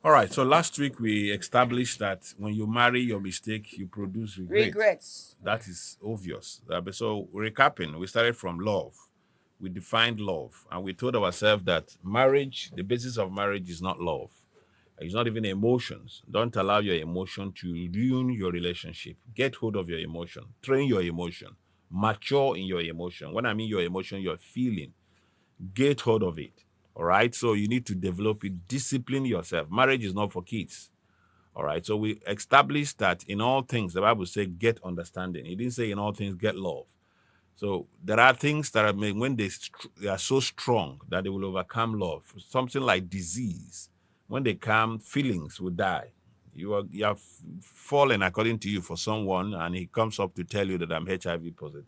All right. So last week we established that when you marry your mistake, you produce regret. Regrets. That is obvious. So recapping, we started from love. We defined love, and we told ourselves that marriage, the basis of marriage, is not love. It's not even emotions. Don't allow your emotion to ruin your relationship. Get hold of your emotion. Train your emotion. Mature in your emotion. When I mean your emotion, your feeling, get hold of it. All right. So you need to develop it, discipline yourself. Marriage is not for kids. All right. So we established that in all things, the Bible says, get understanding. It didn't say in all things, get love. So there are things that are made when they are so strong that they will overcome love. Something like disease. When they come, feelings will die. You have fallen according to you for someone, and he comes up to tell you that I'm HIV positive.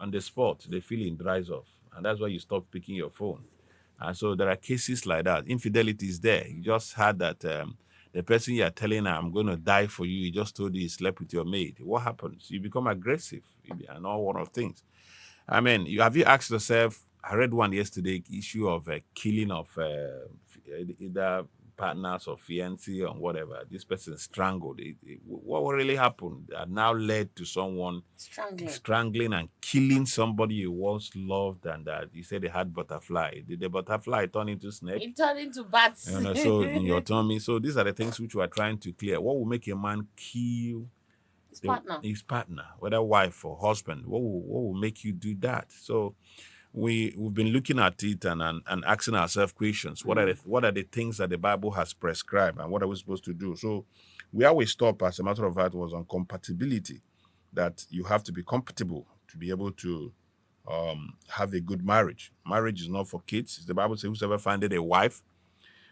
On the spot, the feeling dries off, and that's why you stop picking your phone. And so there are cases like that. Infidelity is there. You just had that the person you are telling her, I'm going to die for you, he just told you he slept with your maid. What happens? You become aggressive and all one of things. I mean, have you asked yourself? I read one yesterday, issue of killing of either partners or fiancé or whatever. This person strangled. What really happened? That now led to someone Strangling. strangling and killing somebody you once loved, and that you said they had butterfly. Did the butterfly turn into snake? It turned into bats. So in your tummy. So these are the things which we are trying to clear. What will make a man kill His partner. his partner, whether wife or husband? What will make you do that? So we've been looking at it and asking ourselves questions. What are the things that the Bible has prescribed, and what are we supposed to do? So where we stop, as a matter of fact, was on compatibility. That you have to be compatible to be able to have a good marriage. Marriage is not for kids. The Bible says, "Whosoever findeth a wife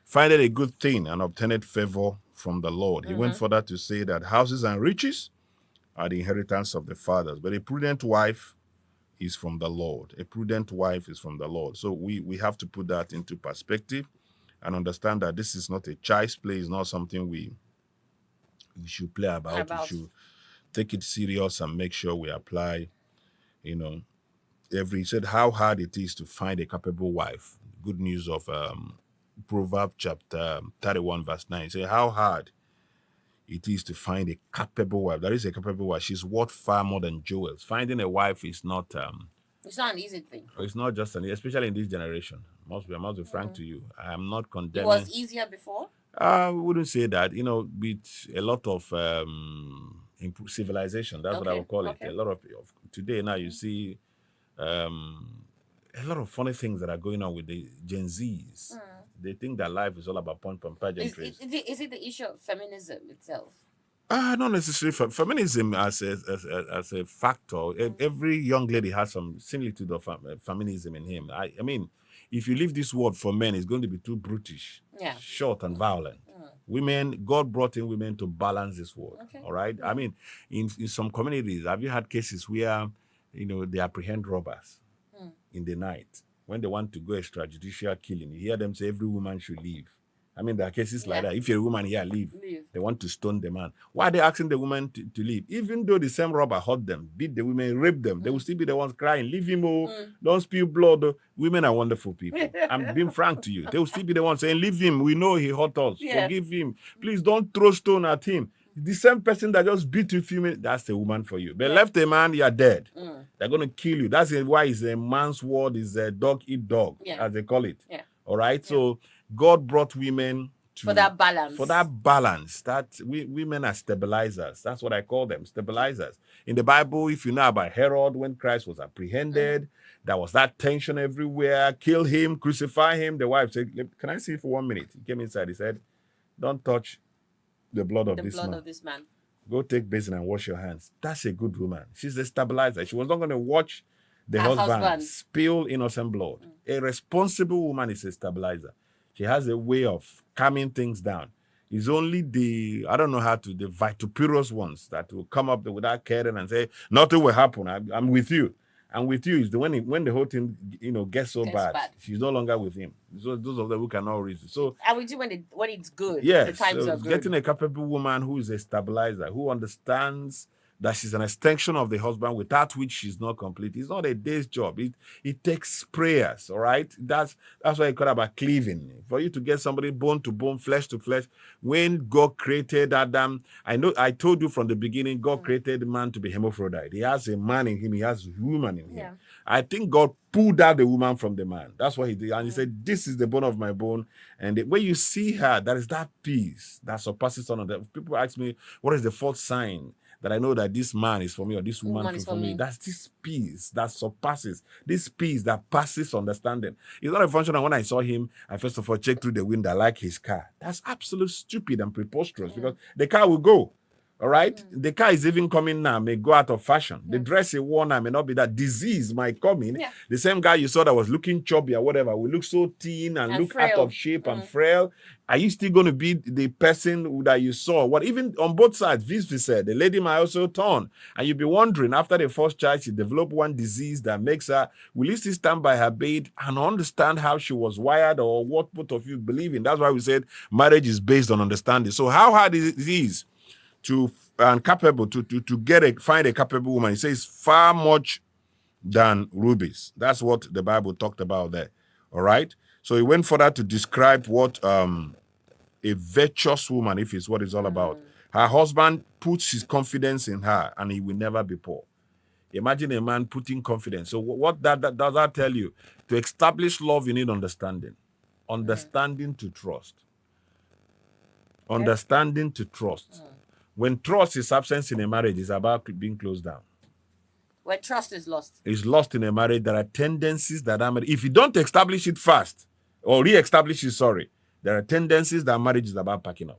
findeth a good thing and obtaineth favor from the Lord." He went further to say that houses and riches are the inheritance of the fathers, but a prudent wife is from the Lord. A prudent wife is from the Lord. So we have to put that into perspective and understand that this is not a child's play. It's not something we should play about. We About. should take it serious and make sure we apply, you know, he said how hard it is to find a capable wife. Good news of Proverbs chapter 31, verse 9. He said how hard it is to find a capable wife. That is a capable wife. She's worth far more than jewels. Finding a wife is not It's not an easy thing. it's not just especially in this generation. I must be frank to you. I am not It was condemning. easier before. I wouldn't say that. With a lot of civilization, that's what I Okay. would call it. Okay. A lot of today now you see um, a lot of funny things that are going on with the Gen Zs. They think that life is all about pomp and pageantries. Is it the issue of feminism itself? Not necessarily feminism as a factor. Every young lady has some similitude of feminism in him. I mean, if you leave this world for men, it's going to be too brutish, Yeah. short, and violent. Women, God brought in women to balance this world. Okay. All right. I mean, in some communities, have you had cases where they apprehend robbers in the night when they want to go extrajudicial killing? You hear them say every woman should leave. I mean, there are cases like Yeah. that. If you're a woman here, leave. Leave. They want to stone the man. Why are they asking the woman to leave? Even though the same robber hurt them, beat the women, raped them, they will still be the ones crying, leave him, oh, don't spill blood. Oh. Women are wonderful people. I'm being frank to you. They will still be the ones saying, leave him. We know he hurt us. Yeah. Forgive him. Please don't throw stone at him. The same person that just beat you a few minutes, that's the woman for you. But left a man, you're dead. They're going to kill you. That's why it's a man's word, is a dog eat dog, as they call it. Yeah. All right? So God brought women For that balance. That women are stabilizers. That's what I call them, stabilizers. In the Bible, if you know about Herod, when Christ was apprehended, there was that tension everywhere. Kill him, crucify him. The wife said, can I see you for 1 minute? He came inside. He said, don't touch the blood of this man. Go take basin and wash your hands. That's a good woman. She's a stabilizer. She was not going to watch the Her husband husband. spill innocent blood. A responsible woman is a stabilizer. She has a way of calming things down. It's only the vituperous ones that will come up without caring and say, nothing will happen. I'm with you. And with you is when the whole thing, gets so bad, she's no longer with him. So those of them who cannot reason. So And we do when it's good. yes, The times so are good. getting a capable woman who is a stabilizer, who understands that she's an extension of the husband, without which she's not complete. It's not a day's job. It takes prayers, all right? That's why I call about cleaving. For you to get somebody bone to bone, flesh to flesh. When God created Adam, I told you from the beginning, God created man to be hermaphrodite. He has a man in him, he has a woman in him. Yeah. I think God pulled out the woman from the man. That's what he did. And he said, this is the bone of my bone. And when you see her, there is that peace that surpasses all of that. People ask me, what is the fourth sign that I know that this man is for me or this woman is for me? That's this peace that surpasses, this peace that passes understanding. It's not a function of when I saw him, I first of all checked through the window, I like his car. That's absolute stupid and preposterous because the car will go. All right. The car is even coming now, may go out of fashion. The dress he wore now may not be that. Disease might come in. Yeah. The same guy you saw that was looking chubby or whatever will look so thin and look frail. out of shape and frail. Are you still going to be the person that you saw? What even on both sides, vice versa, the lady might also turn. And you'll be wondering, after the first child, she developed one disease that makes her, will you still stand by her bed and understand how she was wired or what both of you believe in? That's why we said marriage is based on understanding. So how hard it is to and capable to find a capable woman. He says far much than rubies. That's what the Bible talked about there. All right. So he went further to describe what a virtuous woman, if it's what it's all about. Her husband puts his confidence in her, and he will never be poor. Imagine a man putting confidence. So what that does that tell you? To establish love, you need understanding. Understanding to trust. Understanding to trust. When trust is absent in a marriage, it's about being closed down. When trust is lost. It's lost in a marriage. There are tendencies that are married. If you don't establish it fast, or re-establish it, sorry, there are tendencies that marriage is about packing up.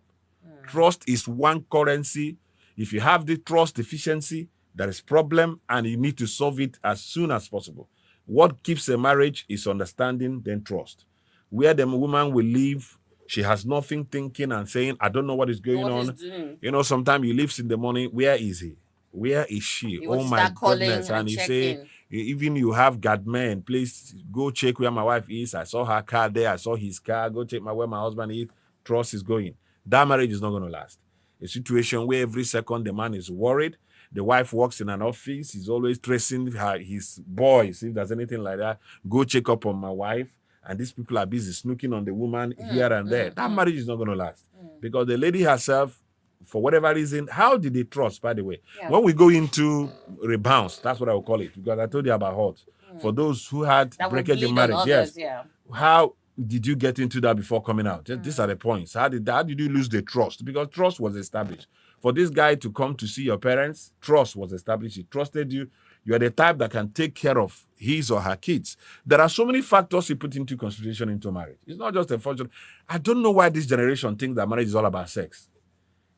Trust is one currency. If you have the trust deficiency, there is problem, and you need to solve it as soon as possible. What keeps a marriage is understanding, then trust. Where the woman will leave, she has nothing thinking and saying, I don't know what is going on. You know, sometimes you leave in the morning, where is he? Where is she? You Oh my goodness. And you say, in. even you have God man, please go check where my wife is. I saw her car there. I saw his car. Go check where my husband is. Trust is going. That marriage is not going to last. A situation where every second the man is worried. The wife works in an office. He's always tracing his boys. If there's anything like that, go check up on my wife. And these people are busy snooking on the woman here and there. That marriage is not going to last. Because the lady herself, for whatever reason, how did they trust, by the way? Yeah. When we go into rebounds, that's what I will call it. Because I told you about hurt. For those who had That will breakage in bleed marriage, on yes. others, yeah. How did you get into that before coming out? These are the points. How did you lose the trust? Because trust was established. For this guy to come to see your parents, trust was established. He trusted you. You are the type that can take care of his or her kids. There are so many factors he put into consideration into marriage. It's not just a function. I don't know why this generation thinks that marriage is all about sex.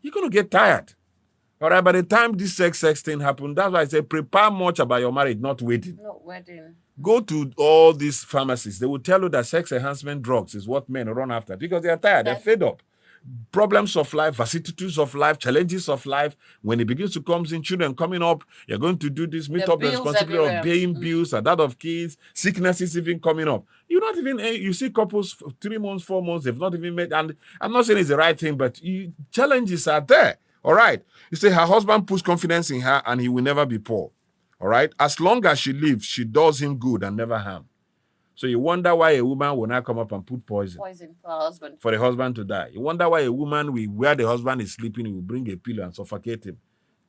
You're going to get tired. All right, by the time this sex thing happens, that's why I say prepare much about your marriage, not waiting. Not wedding. Go to all these pharmacies. They will tell you that sex enhancement drugs is what men run after because they are tired. They're fed up. Problems of life, vicissitudes of life, challenges of life. When it begins to come in, children coming up, you're going to do this, meet up the responsibility of paying bills and that of kids, sicknesses even coming up. You see couples 3 months, 4 months, they've not even met. And I'm not saying it's the right thing, but challenges are there. All right. You say her husband puts confidence in her and he will never be poor. All right. As long as she lives, she does him good and never harm. So you wonder why a woman will not come up and put poison for her husband. For the husband to die. You wonder why a woman, where the husband is sleeping, will bring a pillow and suffocate him.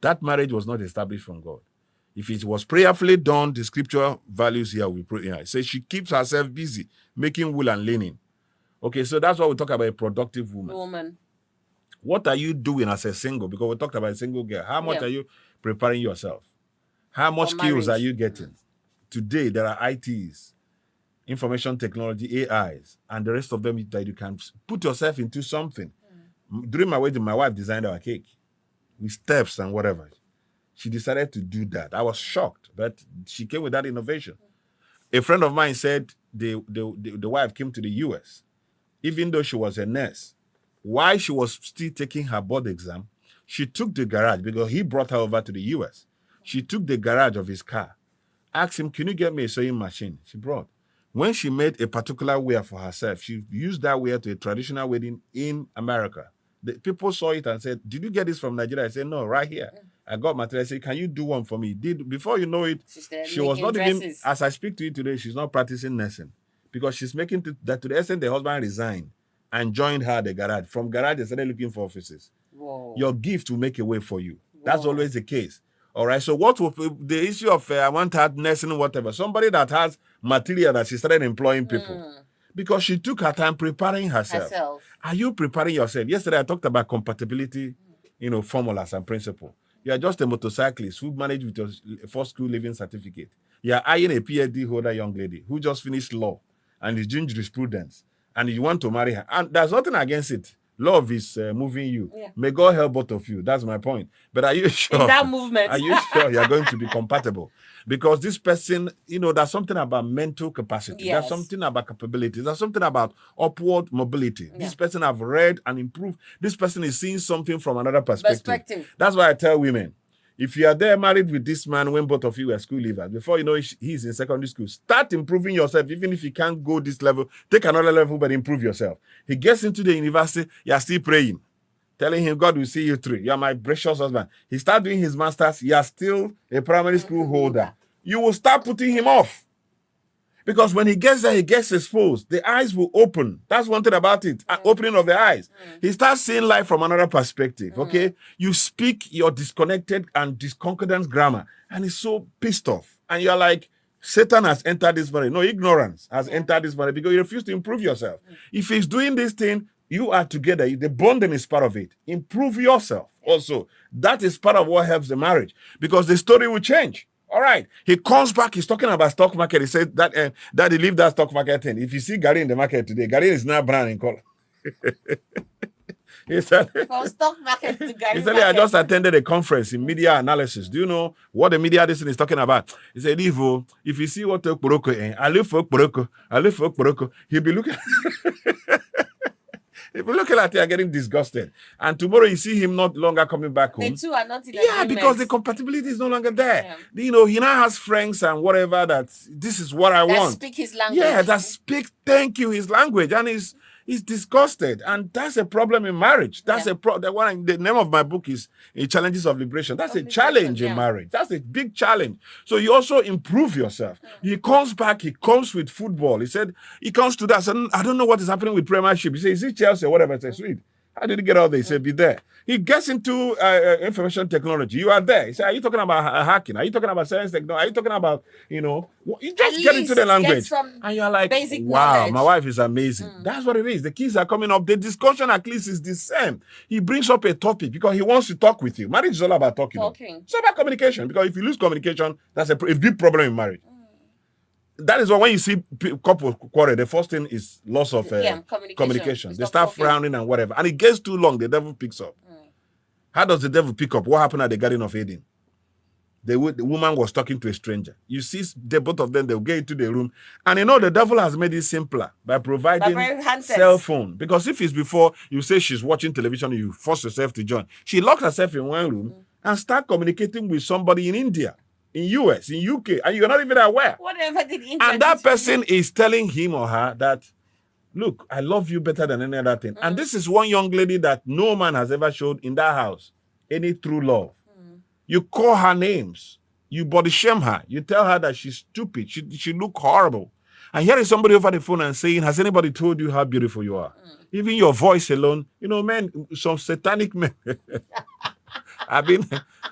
That marriage was not established from God. If it was prayerfully done, the scripture values here we pray. It says she keeps herself busy making wool and linen. Okay, so that's why we talk about a productive woman. What are you doing as a single? Because we talked about a single girl. How much are you preparing yourself? How much skills are you getting? Today, there are ITs. Information technology, AIs, and the rest of them that you can put yourself into something. During my wedding, my wife designed our cake with steps and whatever. She decided to do that. I was shocked, but she came with that innovation. A friend of mine said the wife came to the US, even though she was a nurse. While she was still taking her board exam, she took the garage because he brought her over to the US. She took the garage of his car, asked him, can you get me a sewing machine? She brought. When she made a particular wear for herself, she used that wear to a traditional wedding in America. The people saw it and said, did you get this from Nigeria? I said, no, right here. I got material. I said, can you do one for me? Did before you know it, She's she was not dresses. even, as I speak to you today, she's not practicing nursing because she's making that to the extent the husband resigned and joined her at the garage. From garage, they started looking for offices. Whoa. Your gift will make a way for you. That's Whoa. always the case. All right. So what will the issue of I want her nursing, whatever? Somebody that has material that she started employing people because she took her time preparing herself. Are you preparing yourself? Yesterday I talked about compatibility, formulas and principle. You are just a motorcyclist who managed with your first school living certificate. You are eyeing a PhD holder young lady who just finished law and is doing jurisprudence, and you want to marry her. And there's nothing against it. Love is moving you. Yeah. May God help both of you. That's my point. But are you sure? In that movement. Are you sure you're going to be compatible? Because this person, there's something about mental capacity. Yes. There's something about capability. There's something about upward mobility. Yeah. This person have read and improved. This person is seeing something from another perspective. Perspective. That's why I tell women, if you are there married with this man when both of you were school leavers, before you know he's in secondary school, start improving yourself. Even if you can't go this level, take another level, but improve yourself. He gets into the university, you are still praying, telling him God will see you through. You are my precious husband. He starts doing his master's, you are still a primary school holder. You will start putting him off. Because when he gets there, he gets exposed. The eyes will open. That's one thing about it. Opening of the eyes. He starts seeing life from another perspective. Okay? You speak your disconnected and discordant grammar. And he's so pissed off. And you're like, Satan has entered this body. No, ignorance has entered this body because you refuse to improve yourself. If he's doing this thing, you are together. The bonding is part of it. Improve yourself also. That is part of what helps the marriage. Because the story will change. All right. He comes back. He's talking about stock market. He said that he leave that stock market thing. If you see Gary in the market today, Gary is now brown in color. He said, from stock market to Gary he said, market. I just attended a conference in media analysis. Do you know what the media this thing is talking about? He said, if you see what Okporoko, I live for Okporoko, he'll be looking. If you look at it, you're getting disgusted. And tomorrow you see him not longer coming back home. The two are not in Yeah, agreement. because the compatibility is no longer there. He now has friends and whatever that this is what I want. Speak his language. Yeah, that speak thank you his language, and he's disgusted, and that's a problem in marriage. That's a problem. The name of my book is Challenges of Liberation. That's a challenge in marriage. That's a big challenge. So you also improve yourself. He comes back. He comes with football. He said he comes to that. So I don't know what is happening with Premiership. He said, is it Chelsea or whatever? I said, sweet. How did he get out there? He said, be there. He gets into information technology. You are there. He said, are you talking about hacking? Are you talking about science technology? Are you talking about, you just get into the language. And you're like, wow, knowledge. My wife is amazing. That's what it is. The kids are coming up. The discussion at least is the same. He brings up a topic because he wants to talk with you. Marriage is all about talking. It's about communication, because if you lose communication, that's a big problem in marriage. That is why when you see couples quarrel, the first thing is loss of communication. They start frowning and whatever. And it gets too long, the devil picks up. How does the devil pick up? What happened at the Garden of Eden? The woman was talking to a stranger. You see, both of them, they'll get into the room. And the devil has made it simpler by providing cell phone. Because if it's before, you say she's watching television, you force yourself to join. She locks herself in one room and start communicating with somebody in India, in US, in UK, and you're not even aware. Whatever did and that person is telling him or her that, look, I love you better than any other thing. And this is one young lady that no man has ever showed in that house any true love. You call her names. You body shame her. You tell her that she's stupid. She look horrible. And here is somebody over the phone and saying, has anybody told you how beautiful you are? Even your voice alone, men, some satanic men have been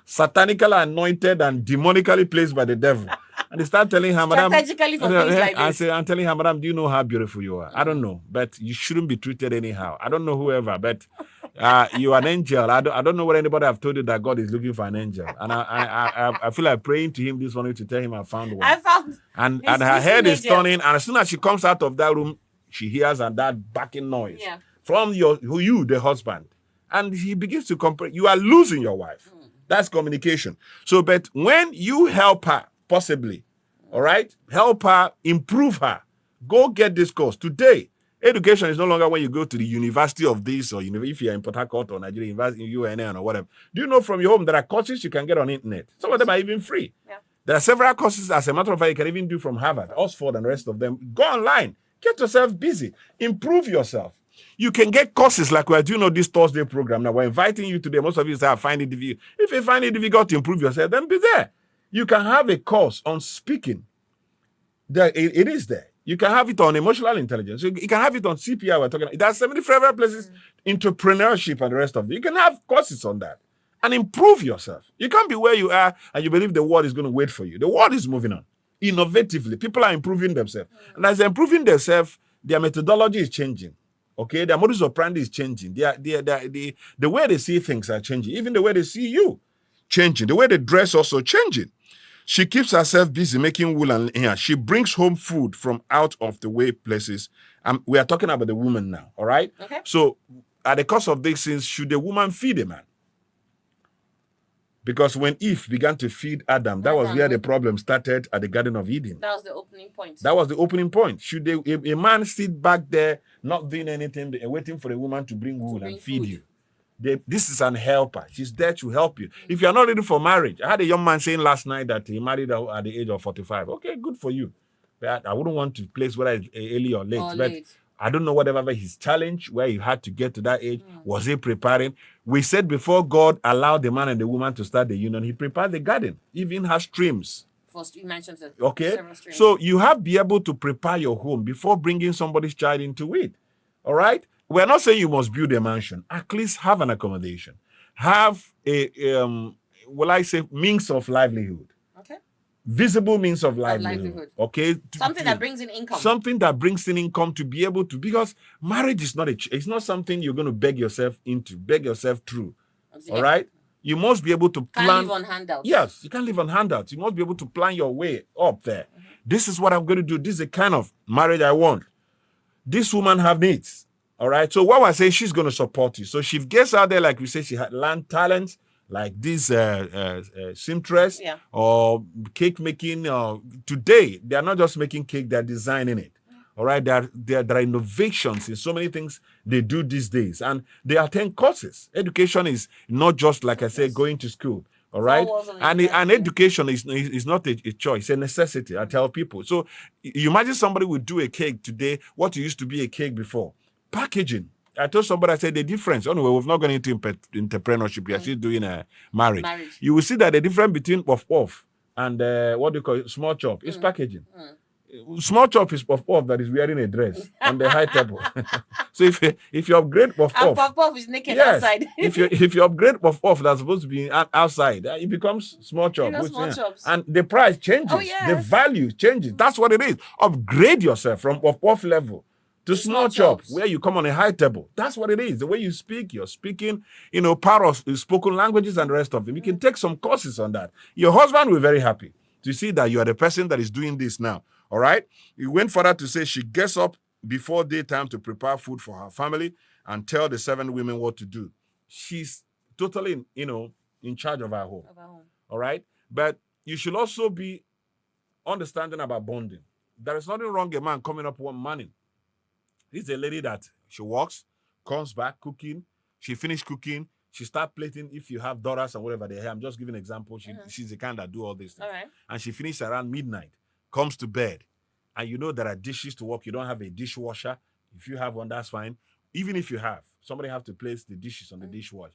satanically anointed and demonically placed by the devil. And they start telling her, madam, strategically for things like this. I'm telling her, madam, do you know how beautiful you are? I don't know, but you shouldn't be treated anyhow. I don't know whoever, but you are an angel. I don't know what anybody have told you that God is looking for an angel. And I feel like praying to him this morning to tell him I found one. I found and her head is turning, and as soon as she comes out of that room, she hears that backing noise from you, the husband. And he begins to compare. You are losing your wife. That's communication. So, but when you help her, possibly, all right, help her, improve her, go get this course. Today, education is no longer when you go to the university of this, or if you're in Port Harcourt or Nigeria University, in UNN or whatever. Do you know from your home there are courses you can get on internet? Some of them are even free. There are several courses, as a matter of fact, you can even do from Harvard, Oxford, and the rest of them. Go online. Get yourself busy. Improve yourself. You can get courses like we're doing on this Thursday program. Now we're inviting you today. Most of you say, I find it difficult. If you find it difficult to improve yourself, then be there. You can have a course on speaking. It is there. You can have it on emotional intelligence. You can have it on CPI. We're talking. There are so many favorite places, entrepreneurship and the rest of it. You can have courses on that and improve yourself. You can't be where you are and you believe the world is going to wait for you. The world is moving on innovatively. People are improving themselves, and as they're improving themselves, their methodology is changing. Okay, their modus operandi is changing. The way they see things are changing. Even the way they see you changing. The way they dress also changing. She keeps herself busy making wool and hair. She brings home food from out of the way places. We are talking about the woman now, all right? Okay. So, at the course of these things, should the woman feed a man? Because when Eve began to feed Adam, that was where the problem started at the Garden of Eden. That was the opening point. That was the opening point. Should a man sit back there, not doing anything, waiting for a woman to bring wool and feed you? This is an helper. She's there to help you. If you're not ready for marriage, I had a young man saying last night that he married at the age of 45. Okay, good for you. But I wouldn't want to place whether it's early or late. But I don't know whatever his challenge, where he had to get to that age. Was he preparing? We said before God allowed the man and the woman to start the union, he prepared the garden, even has streams. First, you mentioned that. Okay, so you have to be able to prepare your home before bringing somebody's child into it. All right? We're not saying you must build a mansion. At least have an accommodation. Have means of livelihood. Okay. Visible means of livelihood. Okay. Something that brings in income. Something that brings in income to be able to, because marriage is it's not something you're going to beg yourself through. All right. You must be able to plan. Can't live on handouts. Yes, you can't live on handouts. You must be able to plan your way up there. This is what I'm going to do. This is the kind of marriage I want. This woman have needs. All right. So what I say, she's going to support you. So she gets out there, like we say, she had learned talents like this seamstress or cake making. Today, they are not just making cake; they're designing it. All right. There are innovations in so many things they do these days, and they attend courses. Education is not just, like I said, going to school. All right. And education is not a choice, it's a necessity. I tell people. So you imagine somebody would do a cake today, what used to be a cake before. Packaging. I told somebody, I said the difference. Anyway, we've not gone into entrepreneurship. We are still doing a marriage. You will see that the difference between puff and what do you call it, small chop is packaging. Small chop is puff that is wearing a dress on the high table. So if you upgrade puff is naked outside. if you upgrade puff that's supposed to be outside, it becomes small chop. And the price changes. Oh, yes. The value changes. That's what it is. Upgrade yourself from puff level to small chop, where you come on a high table. That's what it is. The way you speak, you're speaking, part of spoken languages and the rest of them. You can take some courses on that. Your husband will be very happy to see that you are the person that is doing this now. All right? He went further to say she gets up before daytime to prepare food for her family and tell the 7 women what to do. She's totally, in charge of her home. All right? But you should also be understanding about bonding. There is nothing wrong with a man coming up one morning. This is a lady that she walks, comes back cooking. She finished cooking. She start plating. If you have daughters and whatever they have, I'm just giving an example. She's the kind that do all these things. All right. And she finished around midnight, comes to bed. And there are dishes to work. You don't have a dishwasher. If you have one, that's fine. Even if you have, somebody have to place the dishes on the dishwasher.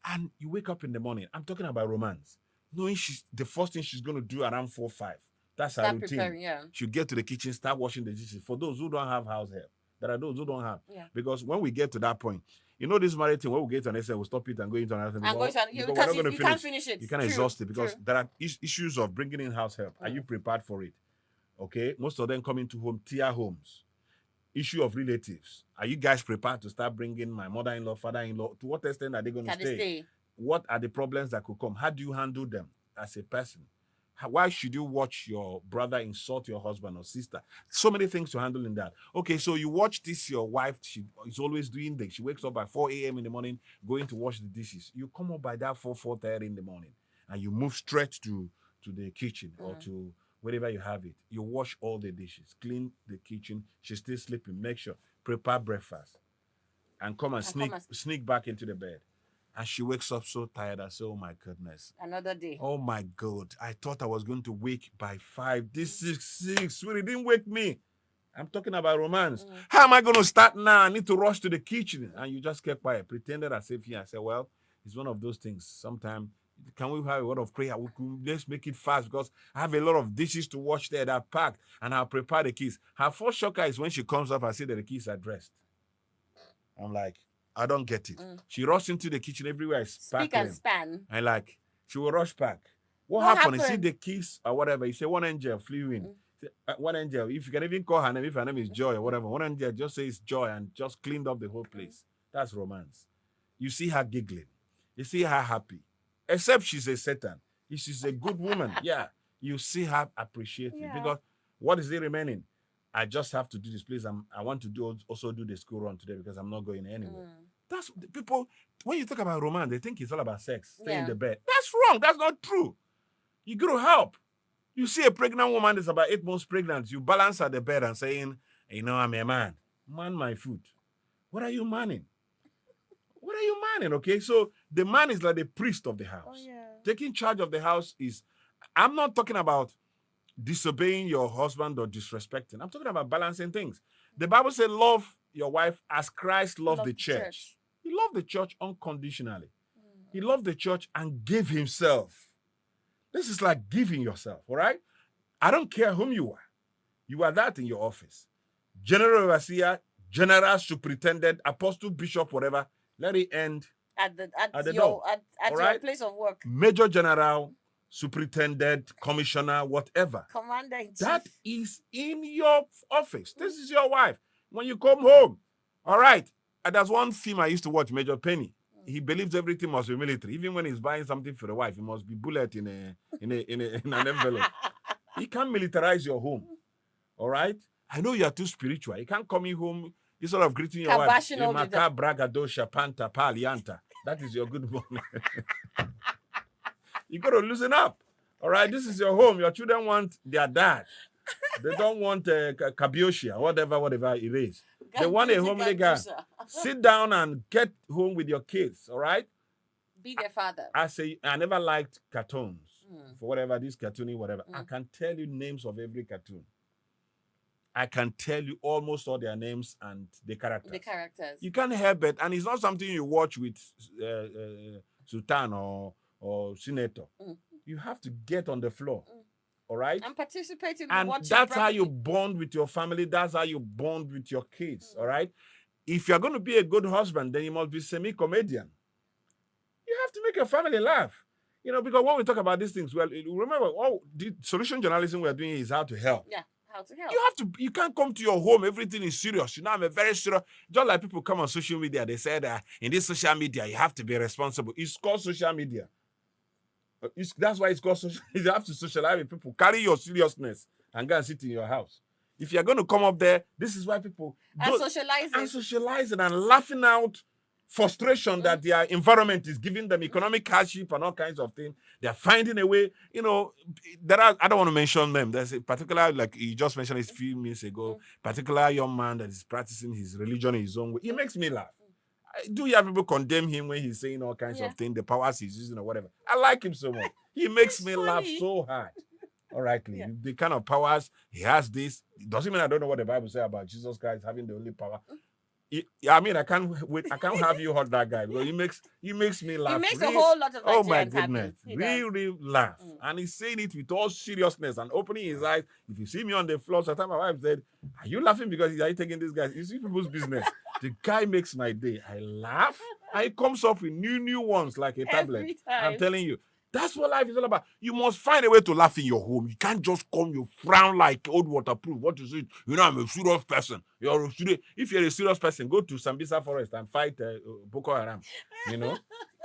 And you wake up in the morning. I'm talking about romance. Knowing the first thing she's going to do around 4 or 5. That's her routine. She'll get to the kitchen, start washing the dishes. For those who don't have house help. There are those who don't have. Yeah. Because when we get to that point, this marriage thing, when we get to an essay, we'll stop it and go into another thing. You can't finish it. You can't exhaust it because there are issues of bringing in house help. Are you prepared for it? Okay. Most of them come into tier homes. Issue of relatives. Are you guys prepared to start bringing my mother-in-law, father-in-law? To what extent are they going to stay? What are the problems that could come? How do you handle them as a person? Why should you watch your brother insult your husband or sister? So many things to handle in that. Okay, so you watch this, your wife, she is always doing this. She wakes up by 4 a.m. in the morning, going to wash the dishes. You come up by that 4:30 in the morning, and you move straight to the kitchen or to wherever you have it. You wash all the dishes, clean the kitchen. She's still sleeping. Make sure, prepare breakfast, and come and sneak back into the bed. And she wakes up so tired. I say, oh my goodness. Another day. Oh my God. I thought I was going to wake by 5. This is 6. Sweetie didn't wake me. I'm talking about romance. How am I going to start now? I need to rush to the kitchen. And you just kept quiet, pretended as if I said, well, it's one of those things. Sometimes, can we have a word of prayer? Let's make it fast because I have a lot of dishes to wash there that are packed and I'll prepare the kids. Her first shocker is when she comes up and see that the kids are dressed. I'm like, I don't get it. She rushed into the kitchen, everywhere is sparkling. Speak and span. And like, she will rush back. What happened? You see the kids or whatever. You say one angel flew in. One angel, if you can even call her name, if her name is Joy or whatever, one angel just says Joy and just cleaned up the whole place. That's romance. You see her giggling. You see her happy. Except she's a Satan. If she's a good woman, yeah, you see her appreciating. Because what is it remaining? I just have to do this, please. I want to also do the school run today because I'm not going anywhere. That's people, when you talk about romance, they think it's all about sex, stay in the bed. That's wrong. That's not true. You got to help. You see a pregnant woman that's about 8 months pregnant, you balance at the bed and saying, I'm a man. Man my food. What are you manning? What are you manning? Okay, so the man is like the priest of the house. Taking charge of the house is, I'm not talking about disobeying your husband or disrespecting. I'm talking about balancing things. The Bible says, love your wife as Christ loved the church. He loved the church unconditionally. He loved the church and gave himself. This is like giving yourself, all right? I don't care whom you are. You are that in your office. General overseer, general superintendent, apostle, bishop, whatever. Let it end at the door. At your place of work. Major general, superintendent, commissioner, whatever. Commander-in-chief. That is in your office. This is your wife. When you come home, all right. And there's one film I used to watch, Major Penny. He believes everything must be military. Even when he's buying something for the wife, it must be bullet in an envelope. He can't militarize your home. All right? I know you are too spiritual. You can't come in home, you sort of greeting your wife. That is your good morning. You got to loosen up. All right? This is your home. Your children want their dad. They don't want kabioshi or whatever it is. They want a homely guy. Sit down and get home with your kids, all right? Be their father. I never liked cartoons. For whatever, this cartooning, whatever. I can tell you names of every cartoon. I can tell you almost all their names and the characters. The characters. You can't help it. And it's not something you watch with Sultan or Senator. You have to get on the floor. All right? And participating in and watching. That's how you bond with your family. That's how you bond with your kids. All right? If you're going to be a good husband, then you must be semi-comedian. You have to make your family laugh. Because when we talk about these things, well, remember, the solution journalism we're doing is how to help. Yeah, how to help. You can't come to your home, everything is serious. I'm a very serious, just like people come on social media, they say that in this social media, you have to be responsible. It's called social media. That's why it's called social. You have to socialize with people. Carry your seriousness and go and sit in your house. If you're going to come up there, this is why people socializing and laughing out frustration that their environment is giving them, economic hardship and all kinds of things. They're finding a way. I don't want to mention them. There's a particular, like you just mentioned a few minutes ago, particular young man that is practicing his religion in his own way. It makes me laugh. Do you have people condemn him when he's saying all kinds of things, the powers he's using or whatever? I like him so much. He makes me laugh so hard. All right, the kind of powers he has, this doesn't mean I don't know what the Bible says about Jesus Christ having the only power. I can't wait. I can't have you hurt that guy because he makes me laugh. He makes a whole lot of Nigerians oh my goodness, really laugh. And he's saying it with all seriousness and opening his eyes. If you see me on the floor, sometimes my wife said, "Are you laughing because are you taking this guy? You see people's business." The guy makes my day. I laugh. And he comes up with new ones like a tablet. I'm telling you. That's what life is all about. You must find a way to laugh in your home. You can't just come, you frown like old waterproof. What is it? I'm a serious person. If you're a serious person, go to Sambisa Forest and fight Boko Haram.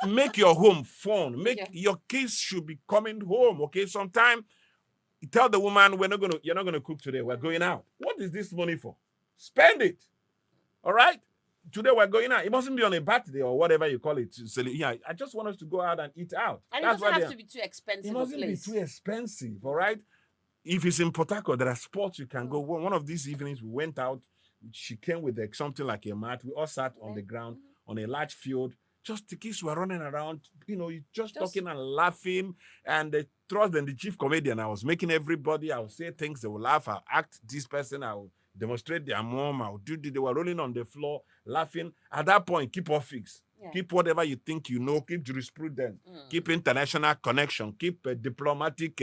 Make your home fun. Your kids should be coming home. Okay, sometime tell the woman you're not gonna cook today. We're going out. What is this money for? Spend it. All right. Today we're going out. It mustn't be on a birthday or whatever you call it. I just want us to go out and eat out. And it doesn't have to be too expensive. It mustn't be too expensive, all right? If it's in Port Harcourt, there are spots you can go. One of these evenings, we went out. She came with something like a mat. We all sat on the ground on a large field. Just the kids were running around, just talking and laughing. And the chief comedian, I was making everybody, I would say things, they will laugh. I'll act this person, I will demonstrate their mom. I'll do this. They were rolling on the floor, laughing. At that point, keep ethics. Yeah. Keep whatever you think you know. Keep jurisprudence. Keep international connection. Keep diplomatic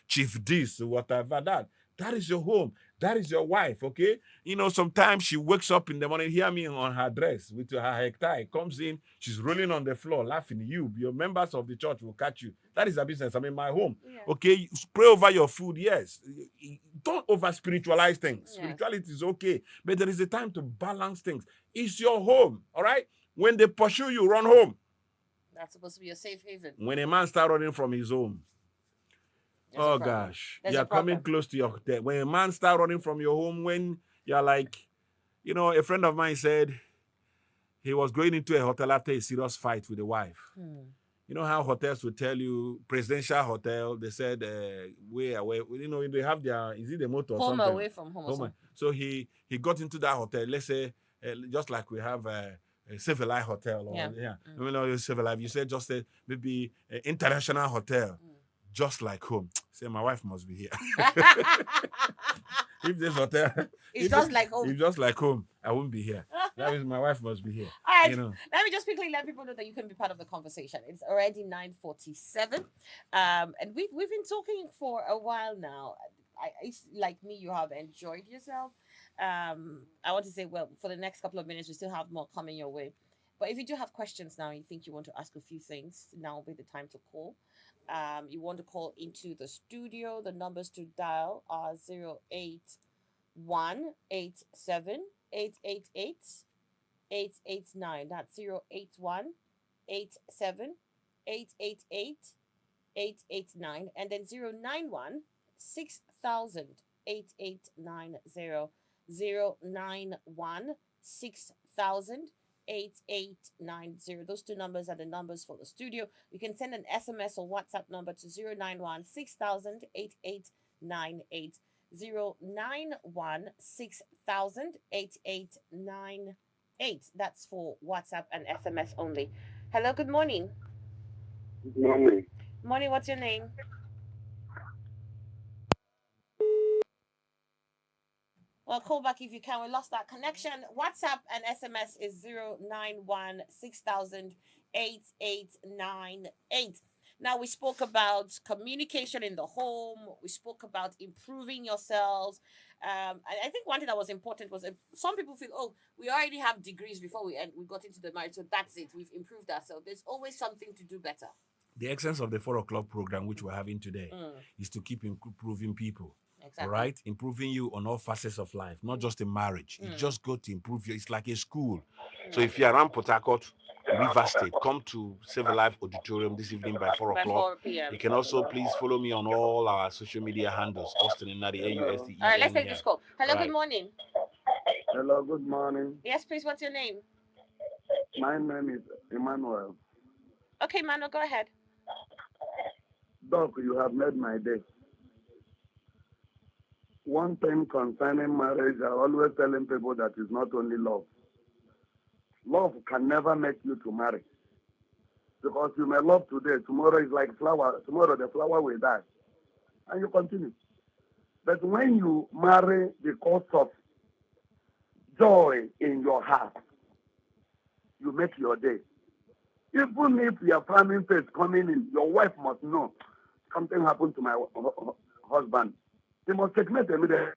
chief this, whatever that. That is your home. That is your wife, okay? You know, sometimes she wakes up in the morning, hear me on her dress with her necktie, comes in, she's rolling on the floor, laughing. Your members of the church will catch you. That is a business. I'm in my home. Yeah. Okay, pray over your food, yes. Don't over spiritualize things. Yes. Spirituality is okay, but there is a time to balance things. It's your home, all right? When they pursue you, run home. That's supposed to be a safe haven. When a man starts running from his home, There's gosh, There's you're coming close to your hotel. When a man starts running from your home, when you're like, you know, a friend of mine said he was going into a hotel after a serious fight with a wife. You know how hotels will tell you, presidential hotel, they said, way away, you know, they have their, is it the motto or home something? away from home. So he got into that hotel, let's say, just like we have a Civil Life hotel. Or, You know, Civil Life, you said just maybe an international hotel, just like home. Say, my wife must be here. If this hotel, it's just like home. If just like home, I won't be here. That means my wife must be here. All right. You know. Let me just quickly let people know that you can be part of the conversation. It's already 9:47. And we've been talking for a while now. It's like me, you have enjoyed yourself. I want to say, well, for the next couple of minutes, we still have more coming your way. But if you do have questions now, you think you want to ask a few things, now will be the time to call. You want to call into the studio. The numbers to dial are 08187 888 889. That's 08187 888 889, and then 091 6000 8890. 091 6000 8890. Those two numbers are the numbers for the studio. You can send an SMS or WhatsApp number to 091 6000 8898. 091 6000 8898. That's for WhatsApp and SMS only. Hello, good morning. Good morning. Morning, what's your name? Well, call back if you can. We lost that connection. WhatsApp and SMS is 091 6000 8898. Now, we spoke about communication in the home. We spoke about improving yourselves. I think one thing that was important was some people feel, oh, we already have degrees before we got into the marriage, so that's it. We've improved ourselves. There's always something to do better. The essence of the 4 o'clock program, which we're having today, is to keep improving people. Exactly. All right? Improving you on all facets of life, not just in marriage. You just go to improve you. It's like a school. So if you're around Port Harcourt, River State, come to Civil Life Auditorium this evening by 4 o'clock. 4 p.m. You can also please follow me on all our social media handles, Austin and Nadi, AUSTE. All right, let's take this call. Hello, good morning. Hello, good morning. Yes, please, what's your name? My name is Emmanuel. Okay, Emmanuel, go ahead. Doc, you have made my day. One thing concerning marriage, I always telling people that is not only love. Love can never make you to marry. Because you may love today, tomorrow is like flower, tomorrow the flower will die. And you continue. But when you marry because of joy in your heart, you make your day. Even if your family is coming in, your wife must know something happened to my husband. He must admit immediately.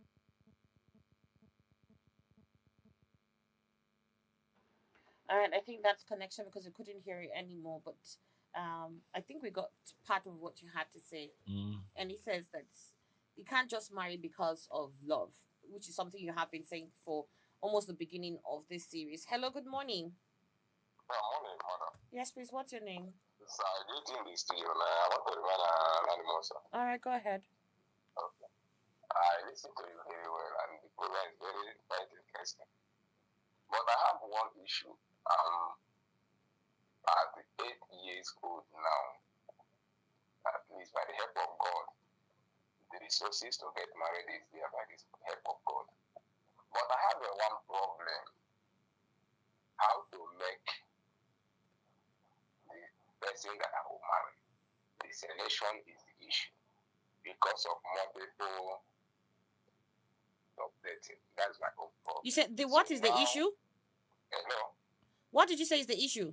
All right, I think that's connection because we couldn't hear it anymore. But I think we got part of what you had to say. And he says that you can't just marry because of love, which is something you have been saying for almost the beginning of this series. Hello, good morning. Good morning, mother. Yes, please. What's your name? Sir, I do think the studio now. I want to remain anonymous. All right, go ahead. Okay. I listen to you very well, and the program is very, quite interesting. But I have one issue. At 8 years old now, at least by the help of God, the resources to get married is there by the help of God. But I have one problem. How to make the person that I will marry. The selection is the issue. Because of multiple stop dating. That's my own problem. You said what is the now, issue? Hello? What did you say is the issue?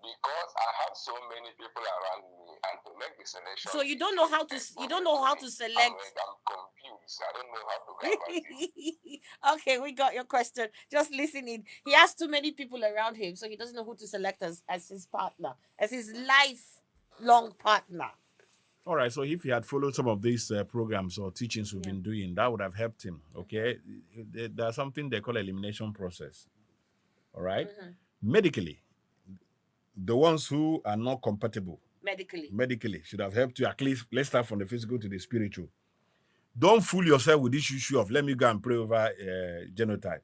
Because I have so many people around me, and to make the selection. So you don't know how to select. I'm confused. I don't know how to go about it. Okay, we got your question. Just listening. He has too many people around him, so he doesn't know who to select as his partner, as his lifelong partner. All right. So if he had followed some of these programs or teachings we've Yeah. been doing, that would have helped him. Okay. There's something they call elimination process. All right? Medically, the ones who are not compatible medically should have helped you. At least let's start from the physical to the spiritual. Don't fool yourself with this issue of let me go and pray over genotype.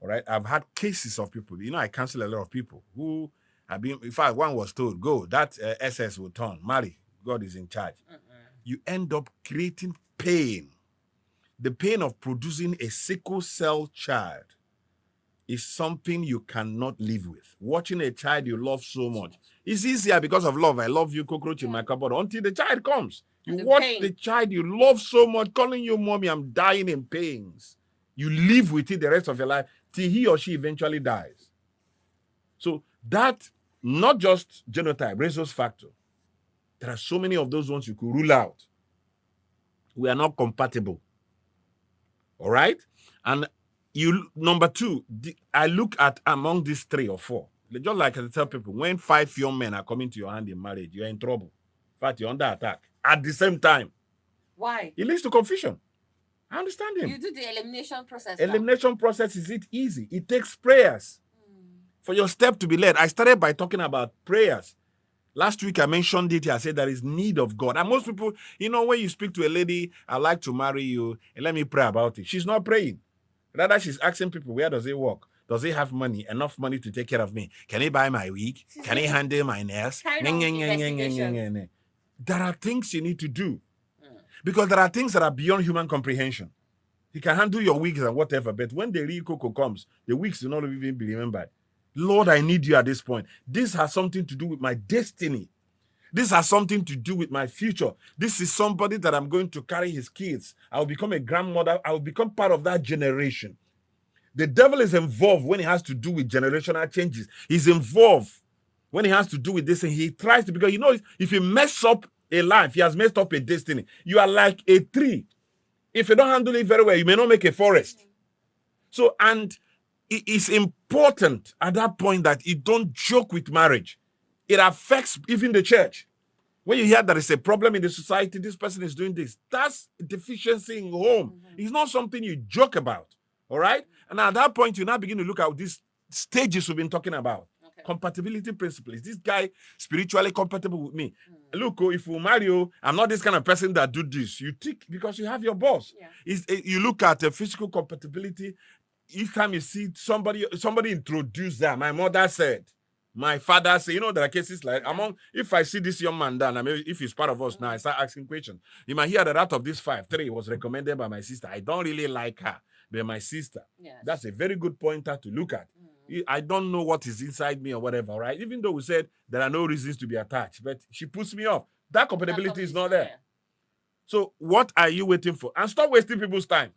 All right. I've had cases of people, I counsel a lot of people who have been, in fact, one was told, go, that SS will turn, marry, God is in charge. You end up creating pain. The pain of producing a sickle cell child is something you cannot live with. Watching a child you love so much. It's easier because of love. I love you, cockroach in my cupboard, until the child comes. You The watch pain. the child you love so much, calling you mommy, I'm dying in pains. You live with it the rest of your life till he or she eventually dies. So that, not just genotype, rhesus factor. There are so many of those ones you could rule out. We are not compatible. All right? And number two, I look at among these 3 or 4. Just like I tell people, when 5 young men are coming to your hand in marriage, you're in trouble. In fact, you're under attack. At the same time, Why? it leads to confusion. I understand him. You do the elimination process. now. Elimination process, is it easy? It takes prayers for your step to be led. I started by talking about prayers. Last week, I mentioned it. I said there is need of God. And most people, when you speak to a lady, I'd like to marry you, and let me pray about it. She's not praying. Rather, she's asking people, where does it work? Does he have money, enough money to take care of me? Can he buy my wig? Can he handle my nails? Kind of investigations. There are things you need to do. Because there are things that are beyond human comprehension. He can handle your wigs and whatever, but when the real cocoa comes, the wigs will not even be remembered. Lord, I need you at this point. This has something to do with my destiny. This has something to do with my future. This is somebody that I'm going to carry his kids. I'll become a grandmother. I'll become part of that generation. The devil is involved when it has to do with generational changes. He's involved when it has to do with this, and he tries to, because if you mess up a life, he has messed up a destiny. You are like a tree. If you don't handle it very well, you may not make a forest. So, and it is important at that point that you don't joke with marriage. It affects even the church. When you hear that it's a problem in the society, this person is doing this, that's deficiency in home. It's not something you joke about. All right? And at that point, you now begin to look at these stages we've been talking about. Okay. Compatibility principle. Is this guy spiritually compatible with me? Look, if we marry you, I'm not this kind of person that do this. You tick because you have your boss. Yeah. You look at physical compatibility. Each time you see somebody introduce that. My mother said, my father said, there are cases like if I see this young man down, if he's part of us now, I start asking questions. You might hear that out of these 5, 3 was recommended by my sister. I don't really like her, but my sister. Yes. That's a very good pointer to look at. I don't know what is inside me or whatever, right? Even though we said there are no reasons to be attached, but she puts me off. That compatibility is not there. So what are you waiting for? And stop wasting people's time.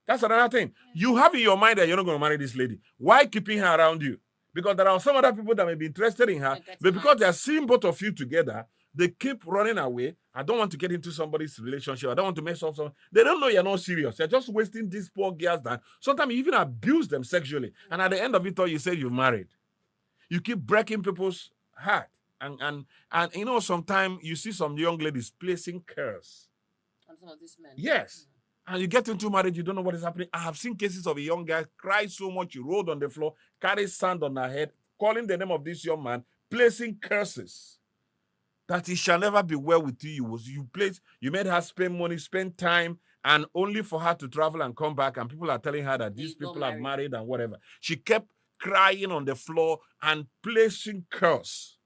That's another thing. You have in your mind that you're not going to marry this lady. Why keeping her around you? Because there are some other people that may be interested in her, but because they are seeing both of you together, they keep running away. I don't want to get into somebody's relationship. I don't want to mess up someone. They don't know you're not serious. You're just wasting these poor girls down. Sometimes you even abuse them sexually. And at the end of it all, you say you're married. You keep breaking people's heart. And sometimes you see some young ladies placing curse. On some of these men. Yes. And you get into marriage, you don't know what is happening. I have seen cases of a young guy cry so much, he rolled on the floor, carried sand on her head, calling the name of this young man, placing curses that it shall never be well with you. You made her spend money, spend time, and only for her to travel and come back, and people are telling her that these people have married and whatever. She kept crying on the floor and placing curse.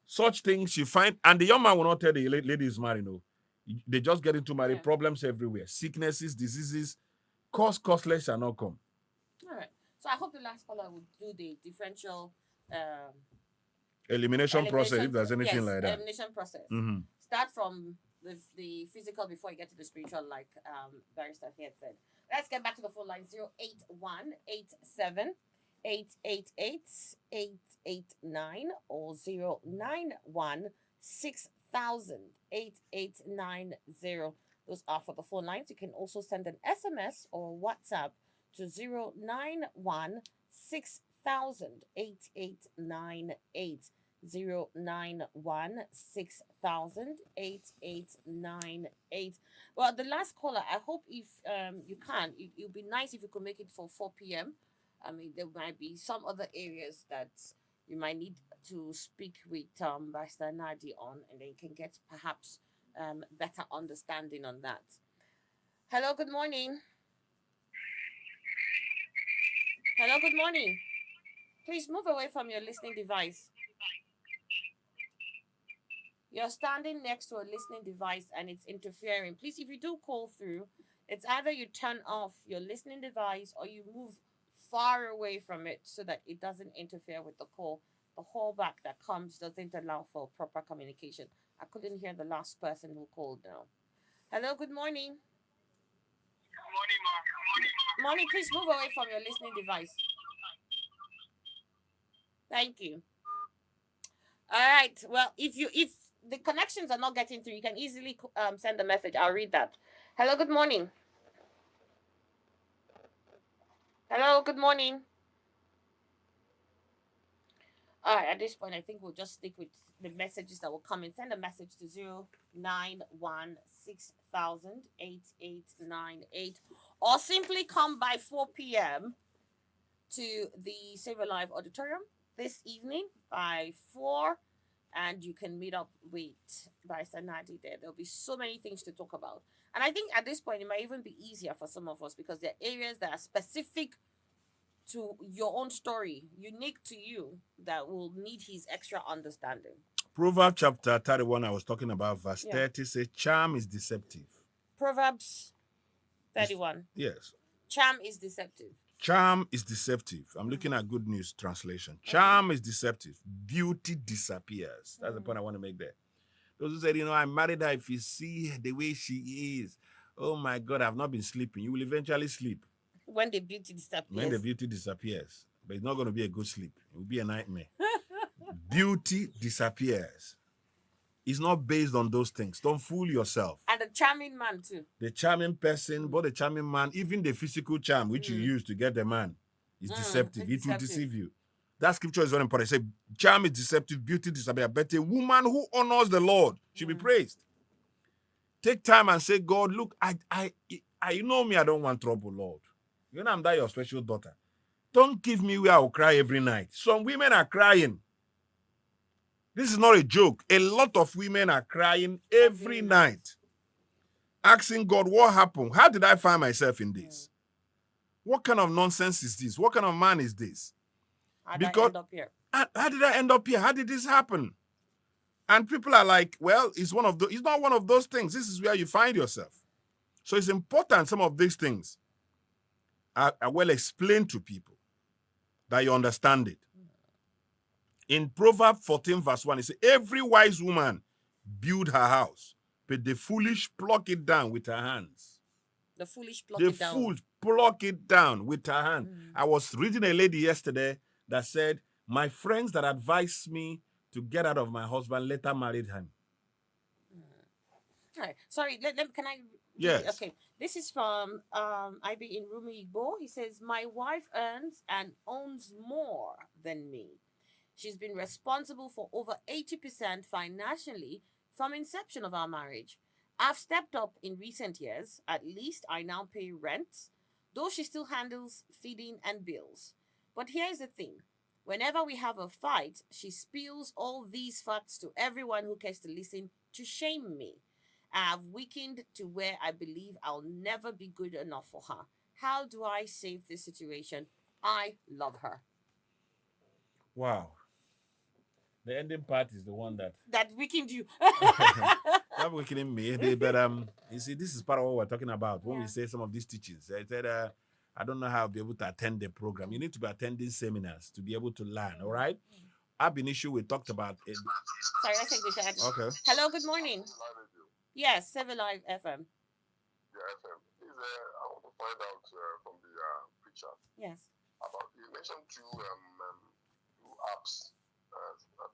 Such things you find, and the young man will not tell the lady is married, no. They just get into marriage, problems everywhere. Sicknesses, diseases, costless shall not come. All right. So I hope the last caller will do the differential elimination process, if there's anything like that. Elimination process. Mm-hmm. Start from the physical before you get to the spiritual, like Barrister here said. Let's get back to the phone line 08187 888 889 or 091 6000 8890. Those are for the phone lines. You can also send an SMS or WhatsApp to 091 6000 8898. 091 6000 8898. Well, the last caller, I hope if you can, it would be nice if you could make it for 4 p.m. I mean, there might be some other areas that you might need to speak with Barrister Nadi on, and then you can get perhaps better understanding on that. Hello, good morning. Hello, good morning. Please move away from your listening device. You're standing next to a listening device and it's interfering. Please, if you do call through, it's either you turn off your listening device or you move far away from it so that it doesn't interfere with the call. The callback that comes doesn't allow for proper communication. I couldn't hear the last person who called now. Hello, good morning. Morning, please move away from your listening device. Thank you. All right. Well, if the connections are not getting through, you can easily send a message. I'll read that. Hello, good morning. Hello, good morning. All right, at this point, I think we'll just stick with the messages that will come in. Send a message to 091 6000 8898 or simply come by 4 p.m. to the Save a Live Auditorium this evening by 4, and you can meet up with Barrister Nadi there. There'll be so many things to talk about. And I think at this point, it might even be easier for some of us because there are areas that are specific to your own story, unique to you, that will need his extra understanding. Proverbs chapter 31, I was talking about, verse Yeah. 30 says, charm is deceptive. Proverbs 31. Yes. Charm is deceptive. Charm is deceptive. I'm looking at Good News Translation. Charm is deceptive. Beauty disappears. That's the point I want to make there. Those who said, I married her, if you see the way she is, oh my God, I've not been sleeping. You will eventually sleep When the beauty disappears. when the beauty disappears. But it's not going to be a good sleep. It will be a nightmare. Beauty disappears. It's not based on those things. Don't fool yourself. And the charming man too. The charming person, both the charming man, even the physical charm which you use to get the man is deceptive. it's It will deceptive. deceive you. That scripture is very important. It says, charm is deceptive, beauty disappears. But a woman who honors the Lord should be praised. Take time and say, God, look, I know me, I don't want trouble, Lord. You know I'm that your special daughter. Don't give me where I will cry every night. Some women are crying. This is not a joke. A lot of women are crying every night, asking God, what happened? How did I find myself in this? What kind of nonsense is this? What kind of man is this? How did I end up here? How did I end up here? How did this happen? And people are like, well, it's not one of those things. This is where you find yourself. So it's important some of these things are well explained to people that you understand it. In Proverbs 14 verse 1, it says, every wise woman build her house, but the foolish pluck it down with her hands. The foolish pluck The it down. fool pluck it down with her hand. I was reading a lady yesterday that said, my friends that advised me to get out of my husband later married him. All right. Sorry, can I? Yes. Okay. This is from IB in Rumi Igbo. He says, my wife earns and owns more than me. She's been responsible for over 80% financially from inception of our marriage. I've stepped up in recent years. At least I now pay rent, though she still handles feeding and bills. But here's the thing. Whenever we have a fight, she spills all these facts to everyone who cares to listen to shame me. I have weakened to where I believe I'll never be good enough for her. How do I save this situation? I love her. Wow. The ending part is the one that weakened you. not weakening me. But you see, this is part of what we're talking about when we say some of these teachings. I said, I don't know how I'll be able to attend the program. You need to be attending seminars to be able to learn. All right. Ab initio, we talked about it. Sorry, let's take this. Okay. Hello, good morning. Yes, Civil Life FM. Yeah, FM. Please, I want to find out from the preacher Yes. about, you mentioned two apps,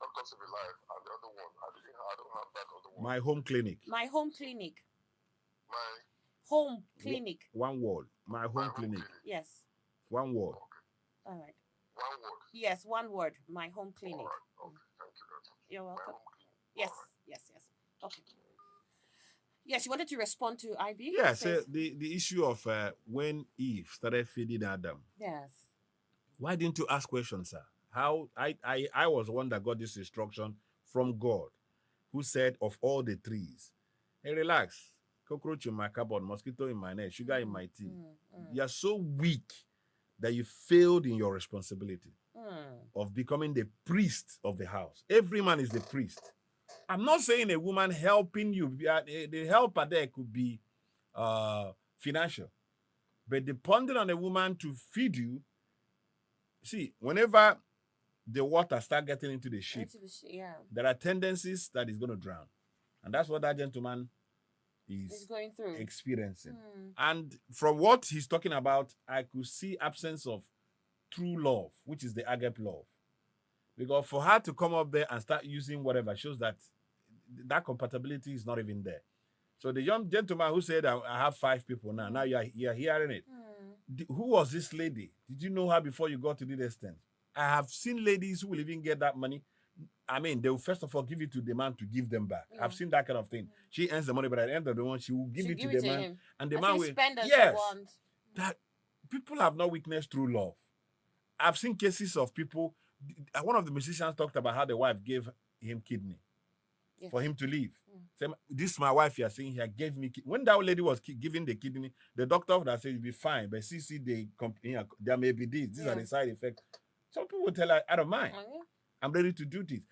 Doctor Civil Life and the other one. I don't have that other one. My home clinic. My home clinic. My Home clinic. One word. My home home clinic. Yes. One word. Okay. All right. One word. Yes, one word. My home clinic. All right. Okay. Thank you very much. You're My welcome. home clinic. Yes. All right. Yes. Okay. Yes, you wanted to respond to IB? Yeah, so Says- the issue of when Eve started feeding Adam, Yes. why didn't you ask questions, sir? How I was the one that got this instruction from God, who said of all the trees, hey, relax, cockroach in my cupboard, mosquito in my net, sugar in my tea. You are so weak that you failed in your responsibility of becoming the priest of the house. Every man is the priest. I'm not saying a woman helping you. The helper there could be financial, but depending on a woman to feed you. See, whenever the water start getting into the ship, Yeah. there are tendencies that is going to drown, and that's what that gentleman It's is going through. experiencing. And from what he's talking about, I could see absence of true love, which is the agape love. Because for her to come up there and start using whatever shows that that compatibility is not even there. So the young gentleman who said, I have 5 people now, now you're hearing it. Who was this lady? Did you know her before you got to this extent? I have seen ladies who will even get that money. I mean, they will first of all give it to the man to give them back. Yeah. I've seen that kind of thing. She earns the money, but at the end of the month, she will give She'll it to give the it to man. him. And the And man say, will spend as you yes. want. That people have not witnessed true love. I've seen cases of people. One of the musicians talked about how the wife gave him kidney Yes. for him to leave. Say, this my wife you're seeing here gave me when that lady was giving the kidney, the doctor would have said you'll be fine, but see there may be these are the side effects. Some people will tell her, I don't mind. Oh, yeah. I'm ready to do this.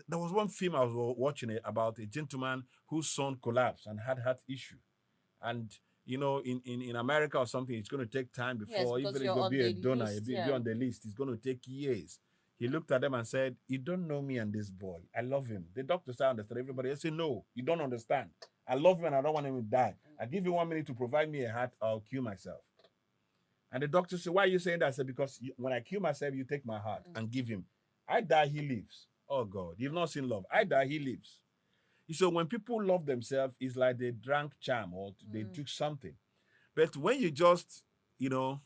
There was one film I was watching about a gentleman whose son collapsed and had heart issue. And you know, in America or something, it's going to take time before because even you're if you'll on be a the donor, list, be yeah. on the list. It's going to take years. He looked at them and said, you don't know me and this boy. I love him. The doctor said, I understand. Everybody else said, no, you don't understand. I love him and I don't want him to die. I give you 1 minute to provide me a heart, I'll kill myself. And the doctor said, why are you saying that? I said, because when I kill myself, you take my heart and give him. I die, he lives. Oh God, you've not seen love. I die, he lives. So when people love themselves, it's like they drank charm or they took something. But when you just, you know,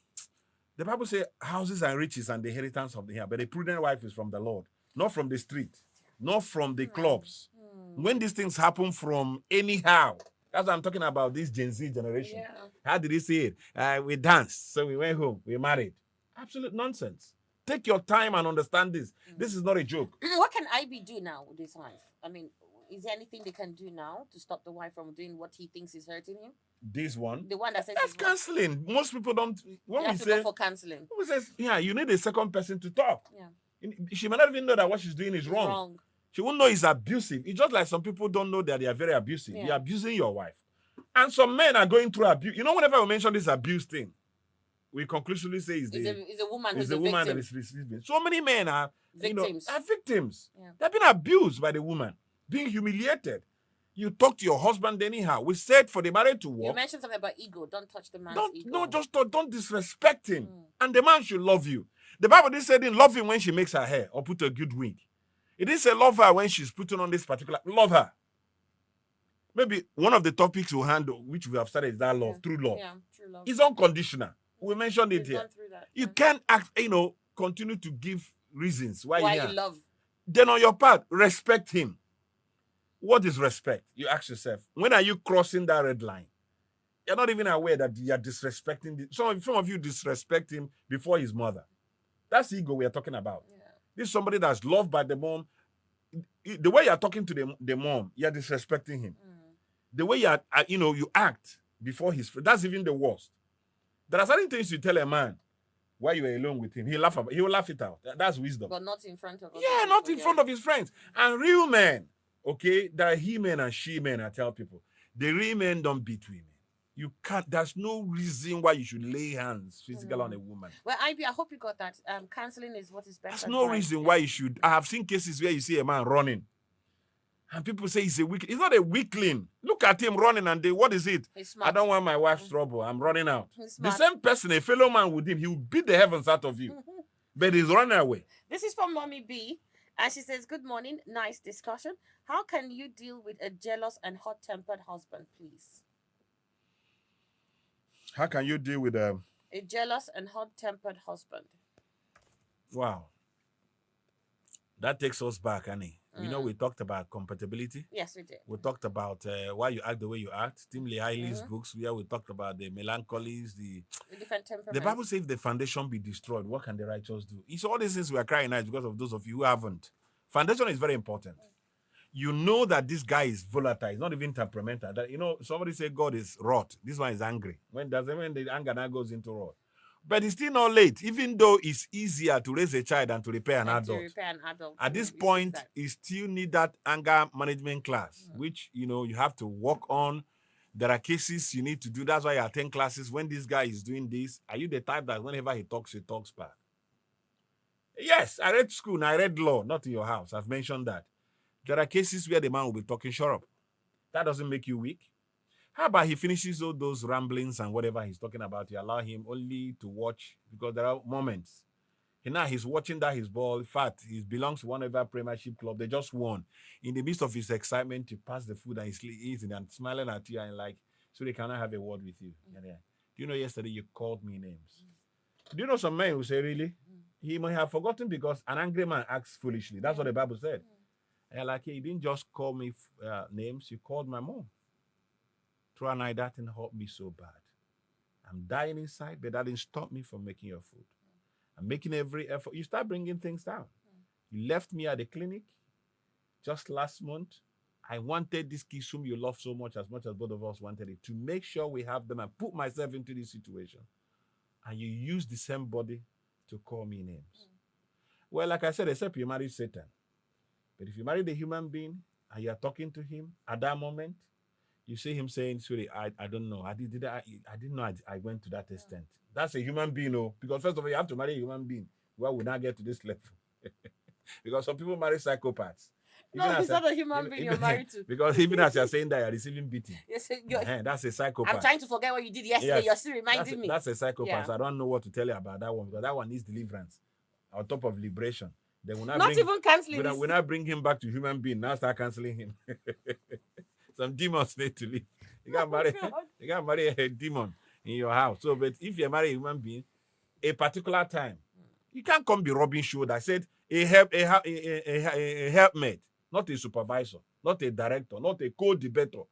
the Bible says houses and riches and the inheritance of the earth, but a prudent wife is from the Lord, not from the street, not from the clubs. When these things happen from anyhow, that's what I'm talking about, this Gen Z generation. Yeah. How did he say it? We danced, so we went home, we married. Absolute nonsense. Take your time and understand this. This is not a joke. What can IB do now with his wife? I mean, is there anything they can do now to stop the wife from doing what he thinks is hurting him? This one, The one that says that's he's wrong. counseling. Most people don't. You When we have to say, go for counseling. who says, yeah, you need a second person to talk. Yeah. She may not even know that what she's doing is It's wrong. She won't know it's abusive. It's just like some people don't know that they are very abusive. Yeah. You're abusing your wife. And some men are going through abuse. You know, whenever we mention this abuse thing, we conclusively say it's It's a woman it's who's the a woman victim. that is receiving. So many men are Victims. are victims. Yeah. They've been abused by the woman, being humiliated. You talk to your husband anyhow. We said for the marriage to You work, mentioned something about ego. Don't touch the man's ego. don't disrespect him. And the man should love you. The Bible didn't say love him when she makes her hair or put a good wig. It didn't say love her when she's putting on this particular. Love her. Maybe one of the topics we'll handle, which we have started, is that love, true love. Yeah, true love. It's unconditional. We mentioned it We've here. gone through that. You can't act, continue to give reasons why Why you're you love. Then on your part, respect him. What is respect? You ask yourself, when are you crossing that red line? You're not even aware that you're disrespecting. Some of you disrespect him before his mother. That's ego we are talking about. Yeah. This is somebody that's loved by the mom. The way you're talking to the mom, you're disrespecting him. The way you act before his friend, that's even the worst. There are certain things you tell a man while you are alone with him. He will laugh it out. That's wisdom. But not in front of us. Yeah, not in front of his friends. And real men, okay, there are he men and she men, I tell people. The real men don't beat women. You can't, there's no reason why you should lay hands physically on a woman. Well, IB, I hope you got that. Counseling is what is best. There's no reason why you should. I have seen cases where you see a man running. And people say he's a weak. He's not a weakling. Look at him running and what is it? He's I smart. don't want my wife's trouble. I'm running out. He's The smart. same person, a fellow man with him, he will beat the heavens out of you. But he's running away. This is from Mommy B. And she says, "Good morning. Nice discussion. How can you deal with a jealous and hot tempered husband, please?" How can you deal with A jealous and hot tempered husband. wow. That takes us back, Annie. You know, we talked about compatibility. Yes, we did. We talked about why you act the way you act. Tim Leahy's books, where we talked about the melancholies, The different temperaments. the Bible says if the foundation be destroyed, what can the righteous do? It's all these things we are crying out because of those of you who haven't. Foundation is very important. You know that this guy is volatile. He's not even temperamental. That, you know, somebody say God is wrath. This one is angry. When the anger now goes into wrath. But it's still not late, even though it's easier to raise a child than to repair an And adult. to repair an adult. At this You point, that. you still need that anger management class, which, you know, you have to work on. There are cases you need to do. That's why you attend classes. When this guy is doing this, are you the type that whenever he talks back? Yes, I read school and I read law, not in your house. I've mentioned that. There are cases where the man will be talking, shut up. That doesn't make you weak. How about he finishes all those ramblings and whatever he's talking about, you allow him only to watch, because there are moments. Now he's watching that his ball. In fact, he belongs to one of our Premiership club. They just won. In the midst of his excitement, to pass the food and he's eating and smiling at you and like, so they cannot have a word with you. Yeah. Do you know yesterday you called me names? Do you know some men who say, really? He might have forgotten because an angry man acts foolishly. That's what the Bible said. And you're like, hey, you didn't just call me names, you called my mom. Through a night, that thing hurt me so bad. I'm dying inside, but that didn't stop me from making your food. I'm making every effort. You start bringing things down. You left me at the clinic just last month. I wanted this kids whom you love so much as both of us wanted it, to make sure we have them and put myself into this situation. And you use the same body to call me names. Well, like I said, except you married Satan. But if you marry the human being and you're talking to him at that moment, you see him saying, sorry, I don't know. I didn't know I went to that extent. That's a human being, because first of all, you have to marry a human being. Well, we now get to this level. Because some people marry psychopaths. No, he's not a human being you're married to. Because even as you're saying that, you're receiving beating. Yes, That's a psychopath. I'm trying to forget what you did yesterday. Yes, You're still reminding me. That's a psychopath. Yeah. So I don't know what to tell you about that one, because that one needs deliverance on top of liberation. Then we're Not even canceling this. We're not bring him back to human being. Now start canceling him. Some demons need to leave. You can't marry a demon in your house. So, but if you marry a human being, a particular time, you can't come be rubbing shoulder. I said a helpmate, not a supervisor, not a director, not a co-debater.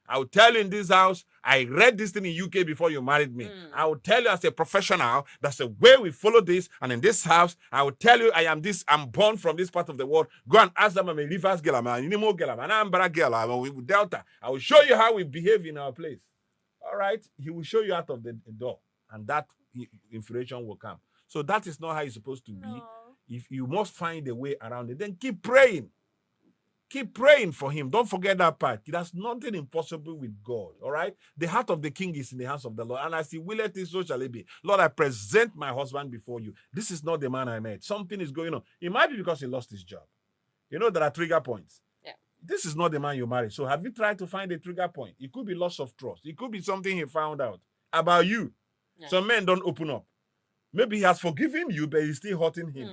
I will tell you in this house, I read this thing in UK before you married me. I will tell you as a professional, that's the way we follow this. And in this house, I will tell you I am this, I'm born from this part of the world. Go and ask them, I'm a Rivers girl, I'm an Inimo girl, I'm an Ambara girl, I'm a Delta. I will show you how we behave in our place. All right? He will show you out of the door. And that information will come. So that is not how it's supposed to be. If you must find a way around it, then keep praying. Keep praying for him. Don't forget that part. There's nothing impossible with God. All right. The heart of the king is in the hands of the Lord. And as he willeth it, so shall it be. Lord, I present my husband before you. This is not the man I met. Something is going on. It might be because he lost his job. You know, there are trigger points. Yeah. This is not the man you married. So have you tried to find a trigger point? It could be loss of trust. It could be something he found out about you. Yeah. Some men don't open up. Maybe he has forgiven you, but he's still hurting him.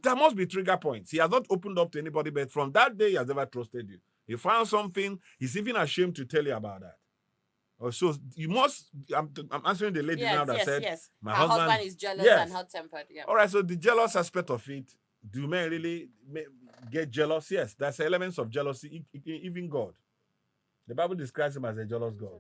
There must be trigger points. He has not opened up to anybody, but from that day, he has never trusted you. He found something. He's even ashamed to tell you about that. So you must, I'm answering the lady now that said, my husband is jealous and hot-tempered. Yeah. All right, so the jealous aspect of it, do men really get jealous? Yes, there's elements of jealousy, even God. The Bible describes him as a jealous God.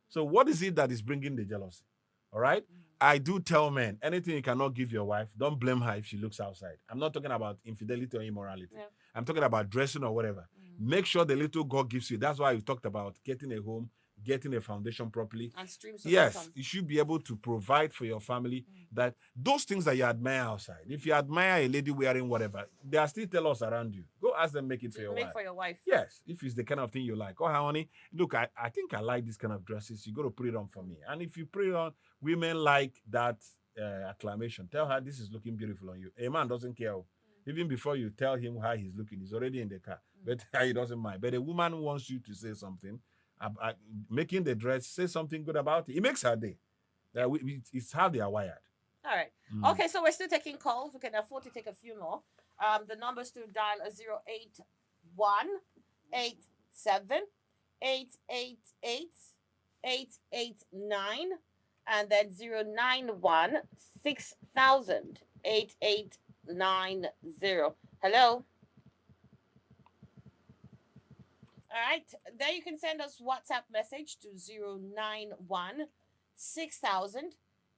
So what is it that is bringing the jealousy? All right? I do tell men, anything you cannot give your wife, don't blame her if she looks outside. I'm not talking about infidelity or immorality. Yeah. I'm talking about dressing or whatever. Make sure the little God gives you. That's why we talked about getting a home, getting a foundation properly. And streams of income. You should be able to provide for your family that those things that you admire outside. If you admire a lady wearing whatever, they are still tell us around you. Go ask them, make it for your wife. Make for your wife. Yes, if it's the kind of thing you like. Oh, honey, look, I think I like this kind of dresses. You got to put it on for me. And if you put it on, women like that acclamation. Tell her this is looking beautiful on you. A man doesn't care. Even before you tell him how he's looking, he's already in the car. but he doesn't mind. But a woman wants you to say something, making the dress, say something good about it. It makes her day. It's how they are wired. All right. Mm. Okay, so we're still taking calls. We can afford to take a few more. The numbers to dial are 08187 888 and then 091 6000 8890. Hello. All right. There you can send us WhatsApp message to 091 6000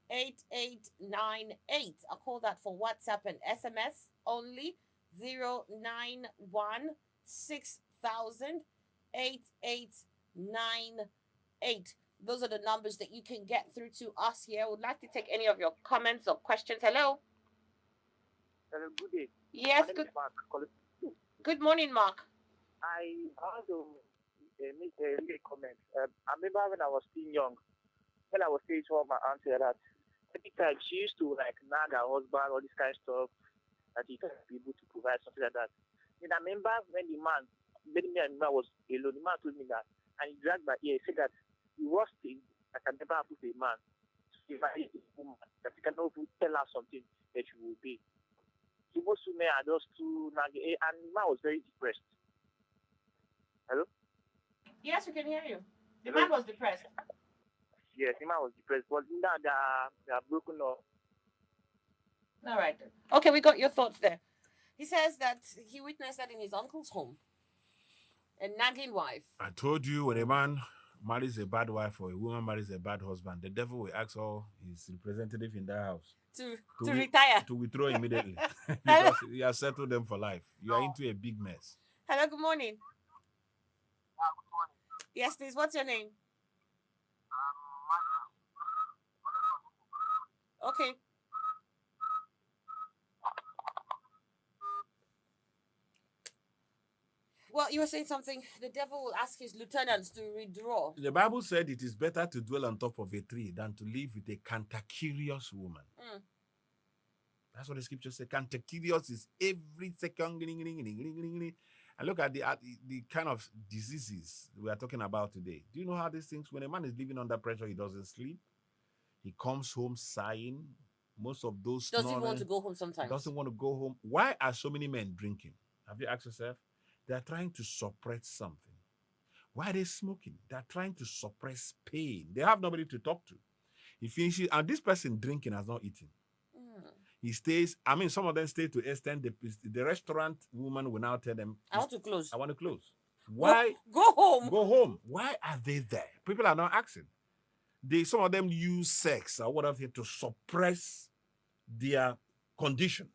8898. I'll call that for WhatsApp and SMS only. 091 6000 8898. Those are the numbers that you can get through to us here. I would like to take any of your comments or questions. Hello. Hello, good day. Yes, My name good, is Mark. good morning, Mark. I want to make a comment. I remember when I was still young, when I was saying to my auntie that every time she used to like nag her husband, all this kind of stuff, that he can't be able to provide something like that. And I remember when the man, when me and my was alone, the man told me that, and he dragged my ear, he said that the worst thing that can never happen to a man is marry a woman that he cannot even tell her something that she will be. So most women are just too nagging, and the man was very depressed. Hello? Yes, we can hear you. The Hello? man was depressed. Yes, the man was depressed, but now they are broken up. All right. Okay, we got your thoughts there. He says that he witnessed that in his uncle's home. A nagging wife. I told you, when a man marries a bad wife or a woman marries a bad husband, the devil will ask all his representative in that house To to retire. to withdraw immediately because he has settled them for life. You are into a big mess. Hello, good morning. Yes, please. What's your name? Okay. Well, you were saying something. The devil will ask his lieutenants to withdraw. The Bible said it is better to dwell on top of a tree than to live with a cantankerous woman. Mm. That's what the scripture says. Cantankerous is every second. And look at the kind of diseases we are talking about today. Do you know how these things, when a man is living under pressure, he doesn't sleep. He comes home sighing. Most of those Doesn't even want to go home he sometimes. doesn't want to go home. Why are so many men drinking? Have you asked yourself? They are trying to suppress something. Why are they smoking? They are trying to suppress pain. They have nobody to talk to. He finishes, and this person drinking has not eaten. He stays. I mean, some of them stay to extend the restaurant woman will now tell them, I want to close. I want to close. Why? Go home. Go home. Why are they there? People are not asking. Some of them use sex or whatever to suppress their conditions.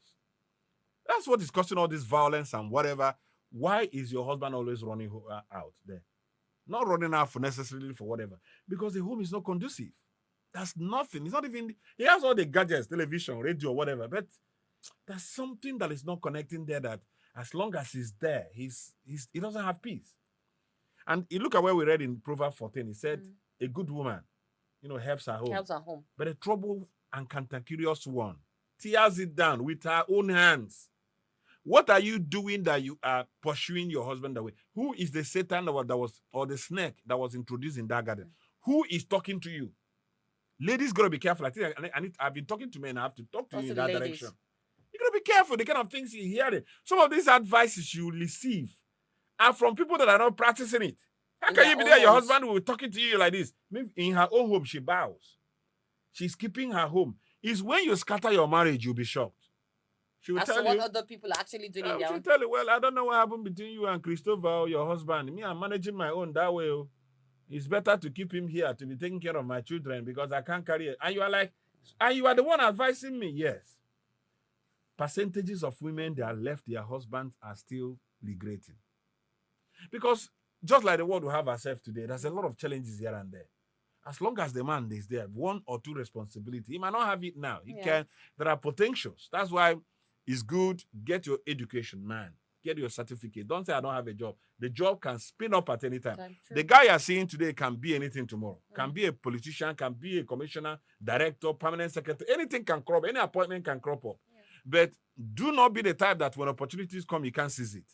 That's what is causing all this violence and whatever. Why is your husband always running out there? Not running out necessarily for whatever. Because the home is not conducive. That's nothing. It's not even, he has all the gadgets, television, radio, whatever, but there's something that is not connecting there that as long as he's there, he doesn't have peace. And you look at where we read in Proverbs 14, he said, a good woman, helps her home. Helps her home. But a troubled and cantankerous one tears it down with her own hands. What are you doing that you are pursuing your husband that way? Who is the Satan or the snake that was introduced in that garden? Who is talking to you? Ladies gotta be careful. I think I've been talking to men. I have to talk to Also you in the that ladies. direction. You gotta be careful. The kind of things you hear. Some of these advices you receive are from people that are not practicing it. How In can their you be own there? Your homes. husband will be talking to you like this. Maybe in her own home, she bows. She's keeping her home. It's when you scatter your marriage, you'll be shocked. She will As to tell what you. other people are actually doing in their She'll own. tell you, well, I don't know what happened between you and Christopher or your husband. Me, I'm managing my own that way. Oh. It's better to keep him here to be taking care of my children because I can't carry it. And you are like, and you are the one advising me. Yes. Percentages of women that left their husbands are still regretting. Because just like the world we have ourselves today, there's a lot of challenges here and there. As long as the man is there, one or two responsibility, he might not have it now. He can. There are potentials. That's why it's good. Get your education, man. Get your certificate. Don't say I don't have a job. The job can spin up at any time. The guy you're seeing today can be anything tomorrow. Can be a politician, can be a commissioner, director, permanent secretary. Anything can crop. Any appointment can crop up. But do not be the type that when opportunities come, you can't seize it.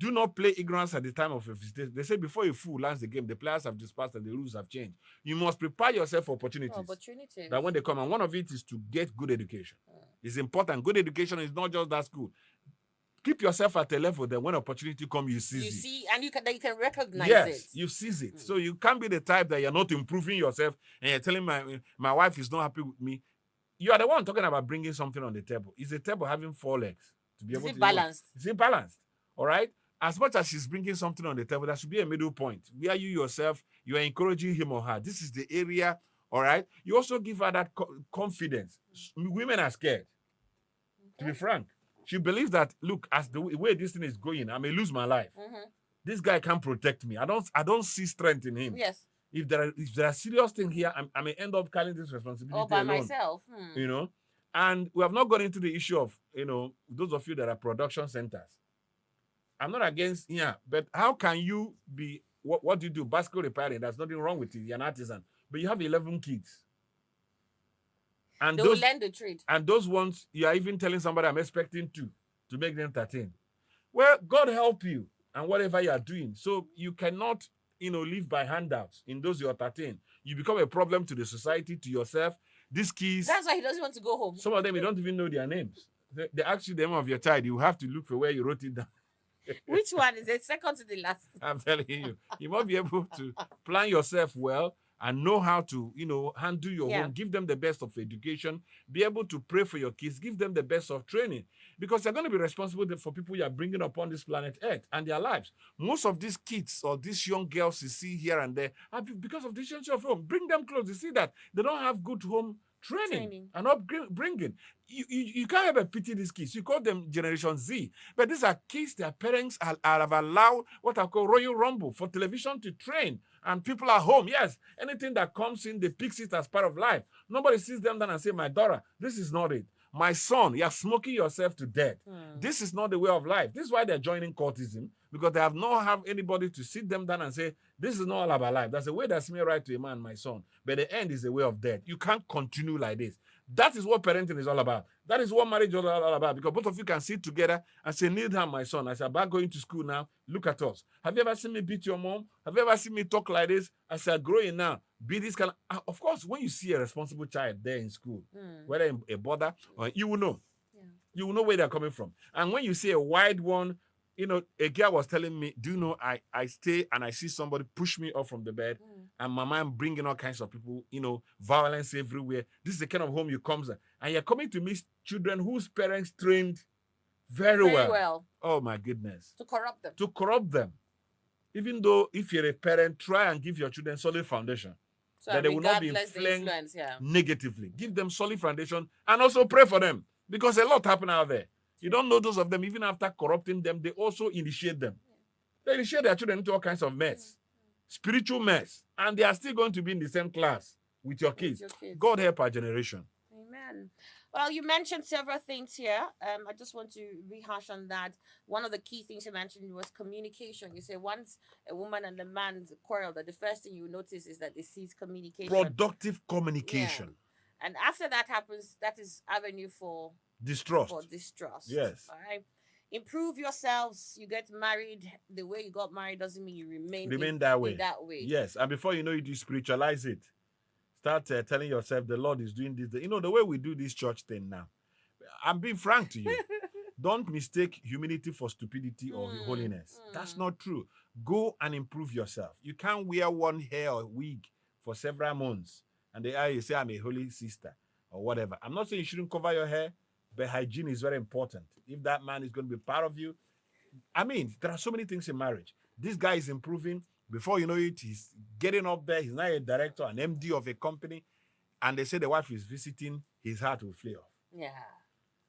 Do not play ignorance at the time of a visitation. They say before a fool lands the game, the players have dispersed and the rules have changed. You must prepare yourself for opportunities. Opportunities. That when they come, and one of it is to get good education. It's important. Good education is not just that school. Keep yourself at a level that when opportunity comes, you seize it. You see, and you can recognize Yes, it. you seize it. So you can't be the type that you're not improving yourself and you're telling my wife is not happy with me. You are the one talking about bringing something on the table. Is the table having 4 legs to be Is able it to balanced? Is it balanced? All right. As much as she's bringing something on the table, there should be a middle point where you yourself, you are encouraging him or her. This is the area. All right. You also give her that confidence. Women are scared. To be frank, she believes that, look, as the way this thing is going, I may lose my life. This guy can't protect me. I don't see strength in him. Yes. If there are serious thing here, I may end up carrying this responsibility All by alone. myself. You know, and we have not gone into the issue of, you know, those of you that are production centers. I'm not against, but how can you be, what do you do? Bicycle repairing, there's nothing wrong with it. You're an artisan, but you have 11 kids. And they will learn the trade. And those ones, you are even telling somebody I'm expecting to make them 13. Well, God help you and whatever you are doing. So you cannot, live by handouts in those you're 13. You become a problem to the society, to yourself. These kids. That's why he doesn't want to go home. Some of them, you don't even know their names. They ask you the name of your child. You have to look for where you wrote it down. Which one is it? Second to the last. I'm telling you. You must be able to plan yourself well and know how to, handle your home. Give them the best of education. Be able to pray for your kids. Give them the best of training. Because they're going to be responsible for people you are bringing upon this planet Earth and their lives. Most of these kids or these young girls you see here and there are because of the change of home. Bring them close. You see that they don't have good home training and upbringing. You can't ever pity these kids. You call them Generation Z. But these are kids their parents have allowed what I call Royal Rumble for television to train. And people are home. Yes, anything that comes in, they pick it as part of life. Nobody sees them down and say, my daughter, this is not it. My son, you're smoking yourself to death. This is not the way of life. This is why they're joining cultism, because they have not have anybody to sit them down and say, this is not all about life. That's the way that's me right to a man, my son. But the end is the way of death. You can't continue like this. That is what parenting is all about. That is what marriage is all about. Because both of you can sit together and say, kneel down, my son. I said, about going to school now. Look at us. Have you ever seen me beat your mom? Have you ever seen me talk like this? I said, growing now. Be this kind of course, when you see a responsible child there in school, whether a brother or you will know. Yeah. You will know where they're coming from. And when you see a wide one, a girl was telling me, do you know, I stay and I see somebody push me off from the bed and my mind bringing all kinds of people, violence everywhere. This is the kind of home you come to. And you're coming to meet children whose parents trained very well. Oh, my goodness. To corrupt them. Even though if you're a parent, try and give your children solid foundation. So that they will not be influenced negatively. Give them solid foundation and also pray for them. Because a lot happen out there. You don't know those of them, even after corrupting them, they also initiate them. They initiate their children into all kinds of mess, spiritual mess, and they are still going to be in the same class with your kids. God help our generation. Amen. Well, you mentioned several things here. I just want to rehash on that. One of the key things you mentioned was communication. You say once a woman and a man quarrel, that the first thing you notice is that they cease communication. Productive communication. Yeah. And after that happens, that is avenue for distrust. Yes. All right. Improve yourselves. You get married. The way you got married doesn't mean you remain that way. Yes. And before you know it, you spiritualize it. Start telling yourself the Lord is doing this. The way we do this church thing now. I'm being frank to you. Don't mistake humility for stupidity or holiness. That's not true. Go and improve yourself. You can't wear one hair or wig for several months and you say, I'm a holy sister or whatever. I'm not saying you shouldn't cover your hair, but hygiene is very important. If that man is going to be part of you, there are so many things in marriage. This guy is improving. Before you know it, he's getting up there. He's now a director, an MD of a company. And they say the wife is visiting, his heart will fly off. Yeah.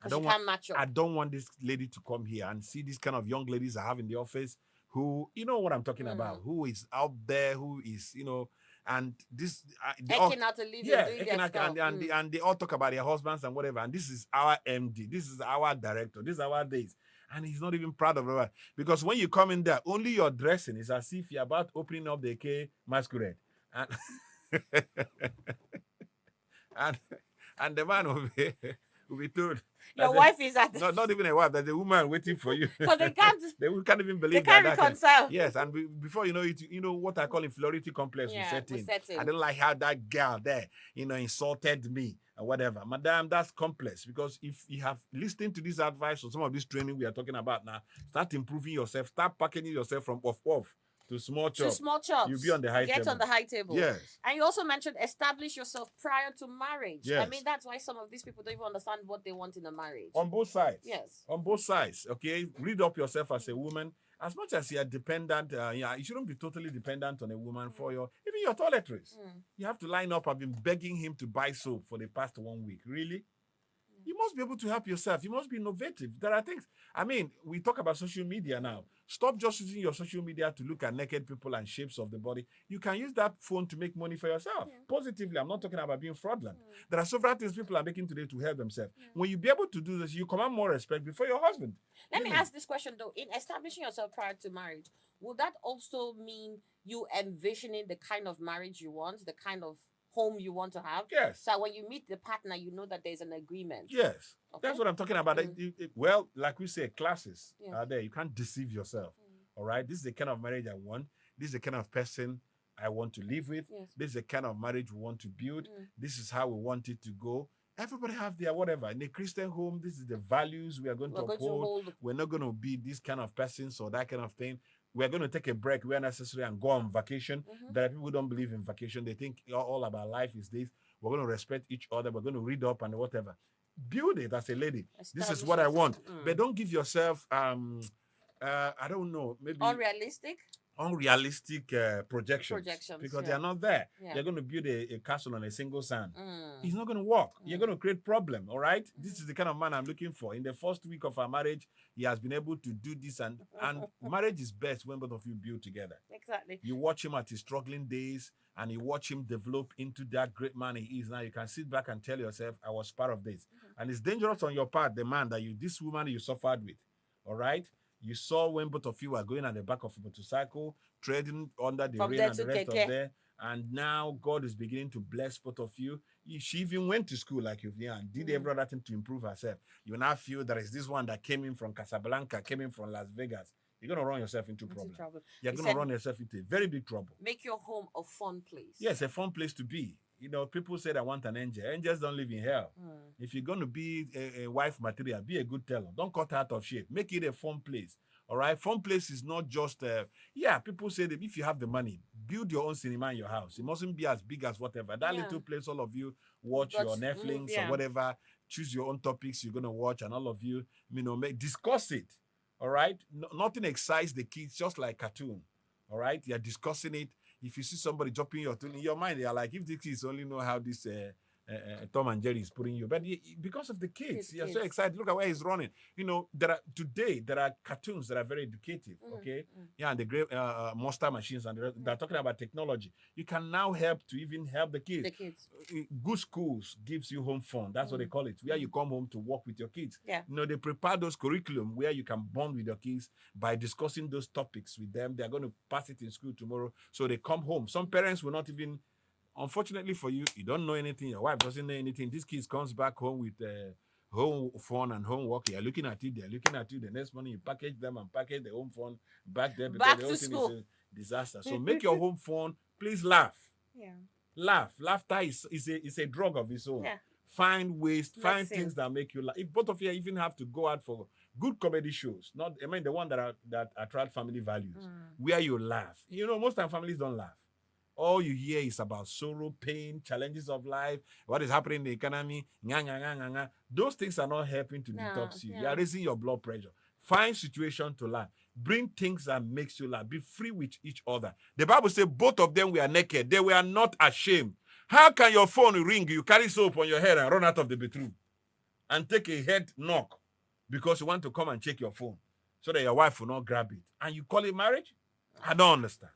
I don't want this lady to come here and see these kind of young ladies I have in the office who, you know what I'm talking about, who is out there, who is, and this... out a living, and they all talk about their husbands and whatever. And this is our MD. This is our director. This is our days. And he's not even proud of it. Because when you come in there, only your dressing is as if you're about opening up the K masquerade. And, and the man will be told Your that wife is at not even a wife, there's a woman waiting for you. because they can't They can't even believe can't that. reconcile. Yes, and before you know it, you know what I call inferiority complex will Yeah, set will in. set I in. don't like how that girl there, insulted me or whatever. Madam, that's complex because if you have listened to this advice or some of this training we are talking about now, start improving yourself, start packaging yourself from off to small To chop. small chops. You'll be on the high Get table. on the high table. Yes. And you also mentioned establish yourself prior to marriage. I Yes. mean, that's why some of these people don't even understand what they want in a marriage. On both sides. Yes. On both sides. Okay. Read up yourself as a woman. As much as you are dependent, you shouldn't be totally dependent on a woman for even your toiletries. You have to line up. I've been begging him to buy soap for the past 1 week. Really? You must be able to help yourself. You must be innovative. There are things. I mean, we talk about social media now. Stop just using your social media to look at naked people and shapes of the body. You can use that phone to make money for yourself. Positively, I'm not talking about being fraudulent. There are several things people are making today to help themselves. When you be able to do this, you command more respect before your husband. Let me ask this question though. In establishing yourself prior to marriage, would that also mean you envisioning the kind of marriage you want, the kind of home you want to have? Yes. So when you meet the partner, you know that there's an agreement. Yes. Okay. That's what I'm talking about. Well, like we say, classes Yeah. are there. You can't deceive yourself. All right. This is the kind of marriage I want. This is the kind of person I want to live with. Yes. This is the kind of marriage we want to build. This is how we want it to go. Everybody have their whatever. In a Christian home, this is the values we are going to uphold. We're not going to be this kind of persons or that kind of thing. We're going to take a break where necessary and go on vacation. There are people who don't believe in vacation. They think all about life is this. We're going to respect each other. We're going to read up and whatever. Build it as a lady. This is what I want. But don't give yourself I don't know, maybe unrealistic projections because they are not there. You're going to build a castle on a single sand. It's not going to work. You're going to create problem. All right. This is the kind of man I'm looking for. In the first week of our marriage, he has been able to do this, and marriage is best when both of you build together. Exactly. You watch him at his struggling days and you watch him develop into that great man he is now. You can sit back and tell yourself, I was part of this. And it's dangerous on your part, the man that this woman you suffered with. All right. You saw when both of you were going at the back of a motorcycle, treading under the rain and the rest of there. And now God is beginning to bless both of you. She even went to school like you and did every other thing to improve herself. You now feel there is this one that came in from Casablanca, came in from Las Vegas. You're going to run yourself into problem. You're going to run yourself into a very big trouble. Make your home a fun place. Yes, a fun place to be. You know, people say they want an angel. Angels don't live in hell. If you're going to be a wife material, be a good teller. Don't cut out of shape. Make it a fun place. All right. Fun place is not just, people say that if you have the money, build your own cinema in your house. It mustn't be as big as whatever. That little place, all of you watch your Netflix or whatever, choose your own topics you're going to watch, and all of you, discuss it. All right. Nothing excites the kids, just like cartoon. All right. You're discussing it. If you see somebody dropping your tune in your mind, you're like, if the kids only know how this Tom and Jerry is putting you, but because of the kids, you're so excited. Look at where he's running. You know, there are cartoons that are very educative. Okay, and the great monster machines, and they're talking about technology. You can now help the kids. Good schools gives you home fun. That's what they call it. Where you come home to work with your kids. Yeah. You know, they prepare those curriculum where you can bond with your kids by discussing those topics with them. They're going to pass it in school tomorrow, so they come home. Some parents will not even. Unfortunately for you, you don't know anything. Your wife doesn't know anything. This kid comes back home with home phone and homework. You're looking at it. They're looking at you. The next morning, you package them and package the home phone back there because the whole thing is a disaster. So make your home phone. Please laugh. Yeah. Laugh. Laughter is a drug of its own. Yeah. Find ways. Find things that make you laugh. If both of you even have to go out for good comedy shows, the one that attract family values, where you laugh. You know, most time families don't laugh. All you hear is about sorrow, pain, challenges of life, what is happening in the economy. Those things are not helping to detox you. You are raising your blood pressure. Find situation to laugh. Bring things that makes you laugh. Be free with each other. The Bible says both of them were naked. They were not ashamed. How can your phone ring? You carry soap on your head and run out of the bedroom and take a head knock because you want to come and check your phone so that your wife will not grab it. And you call it marriage? I don't understand.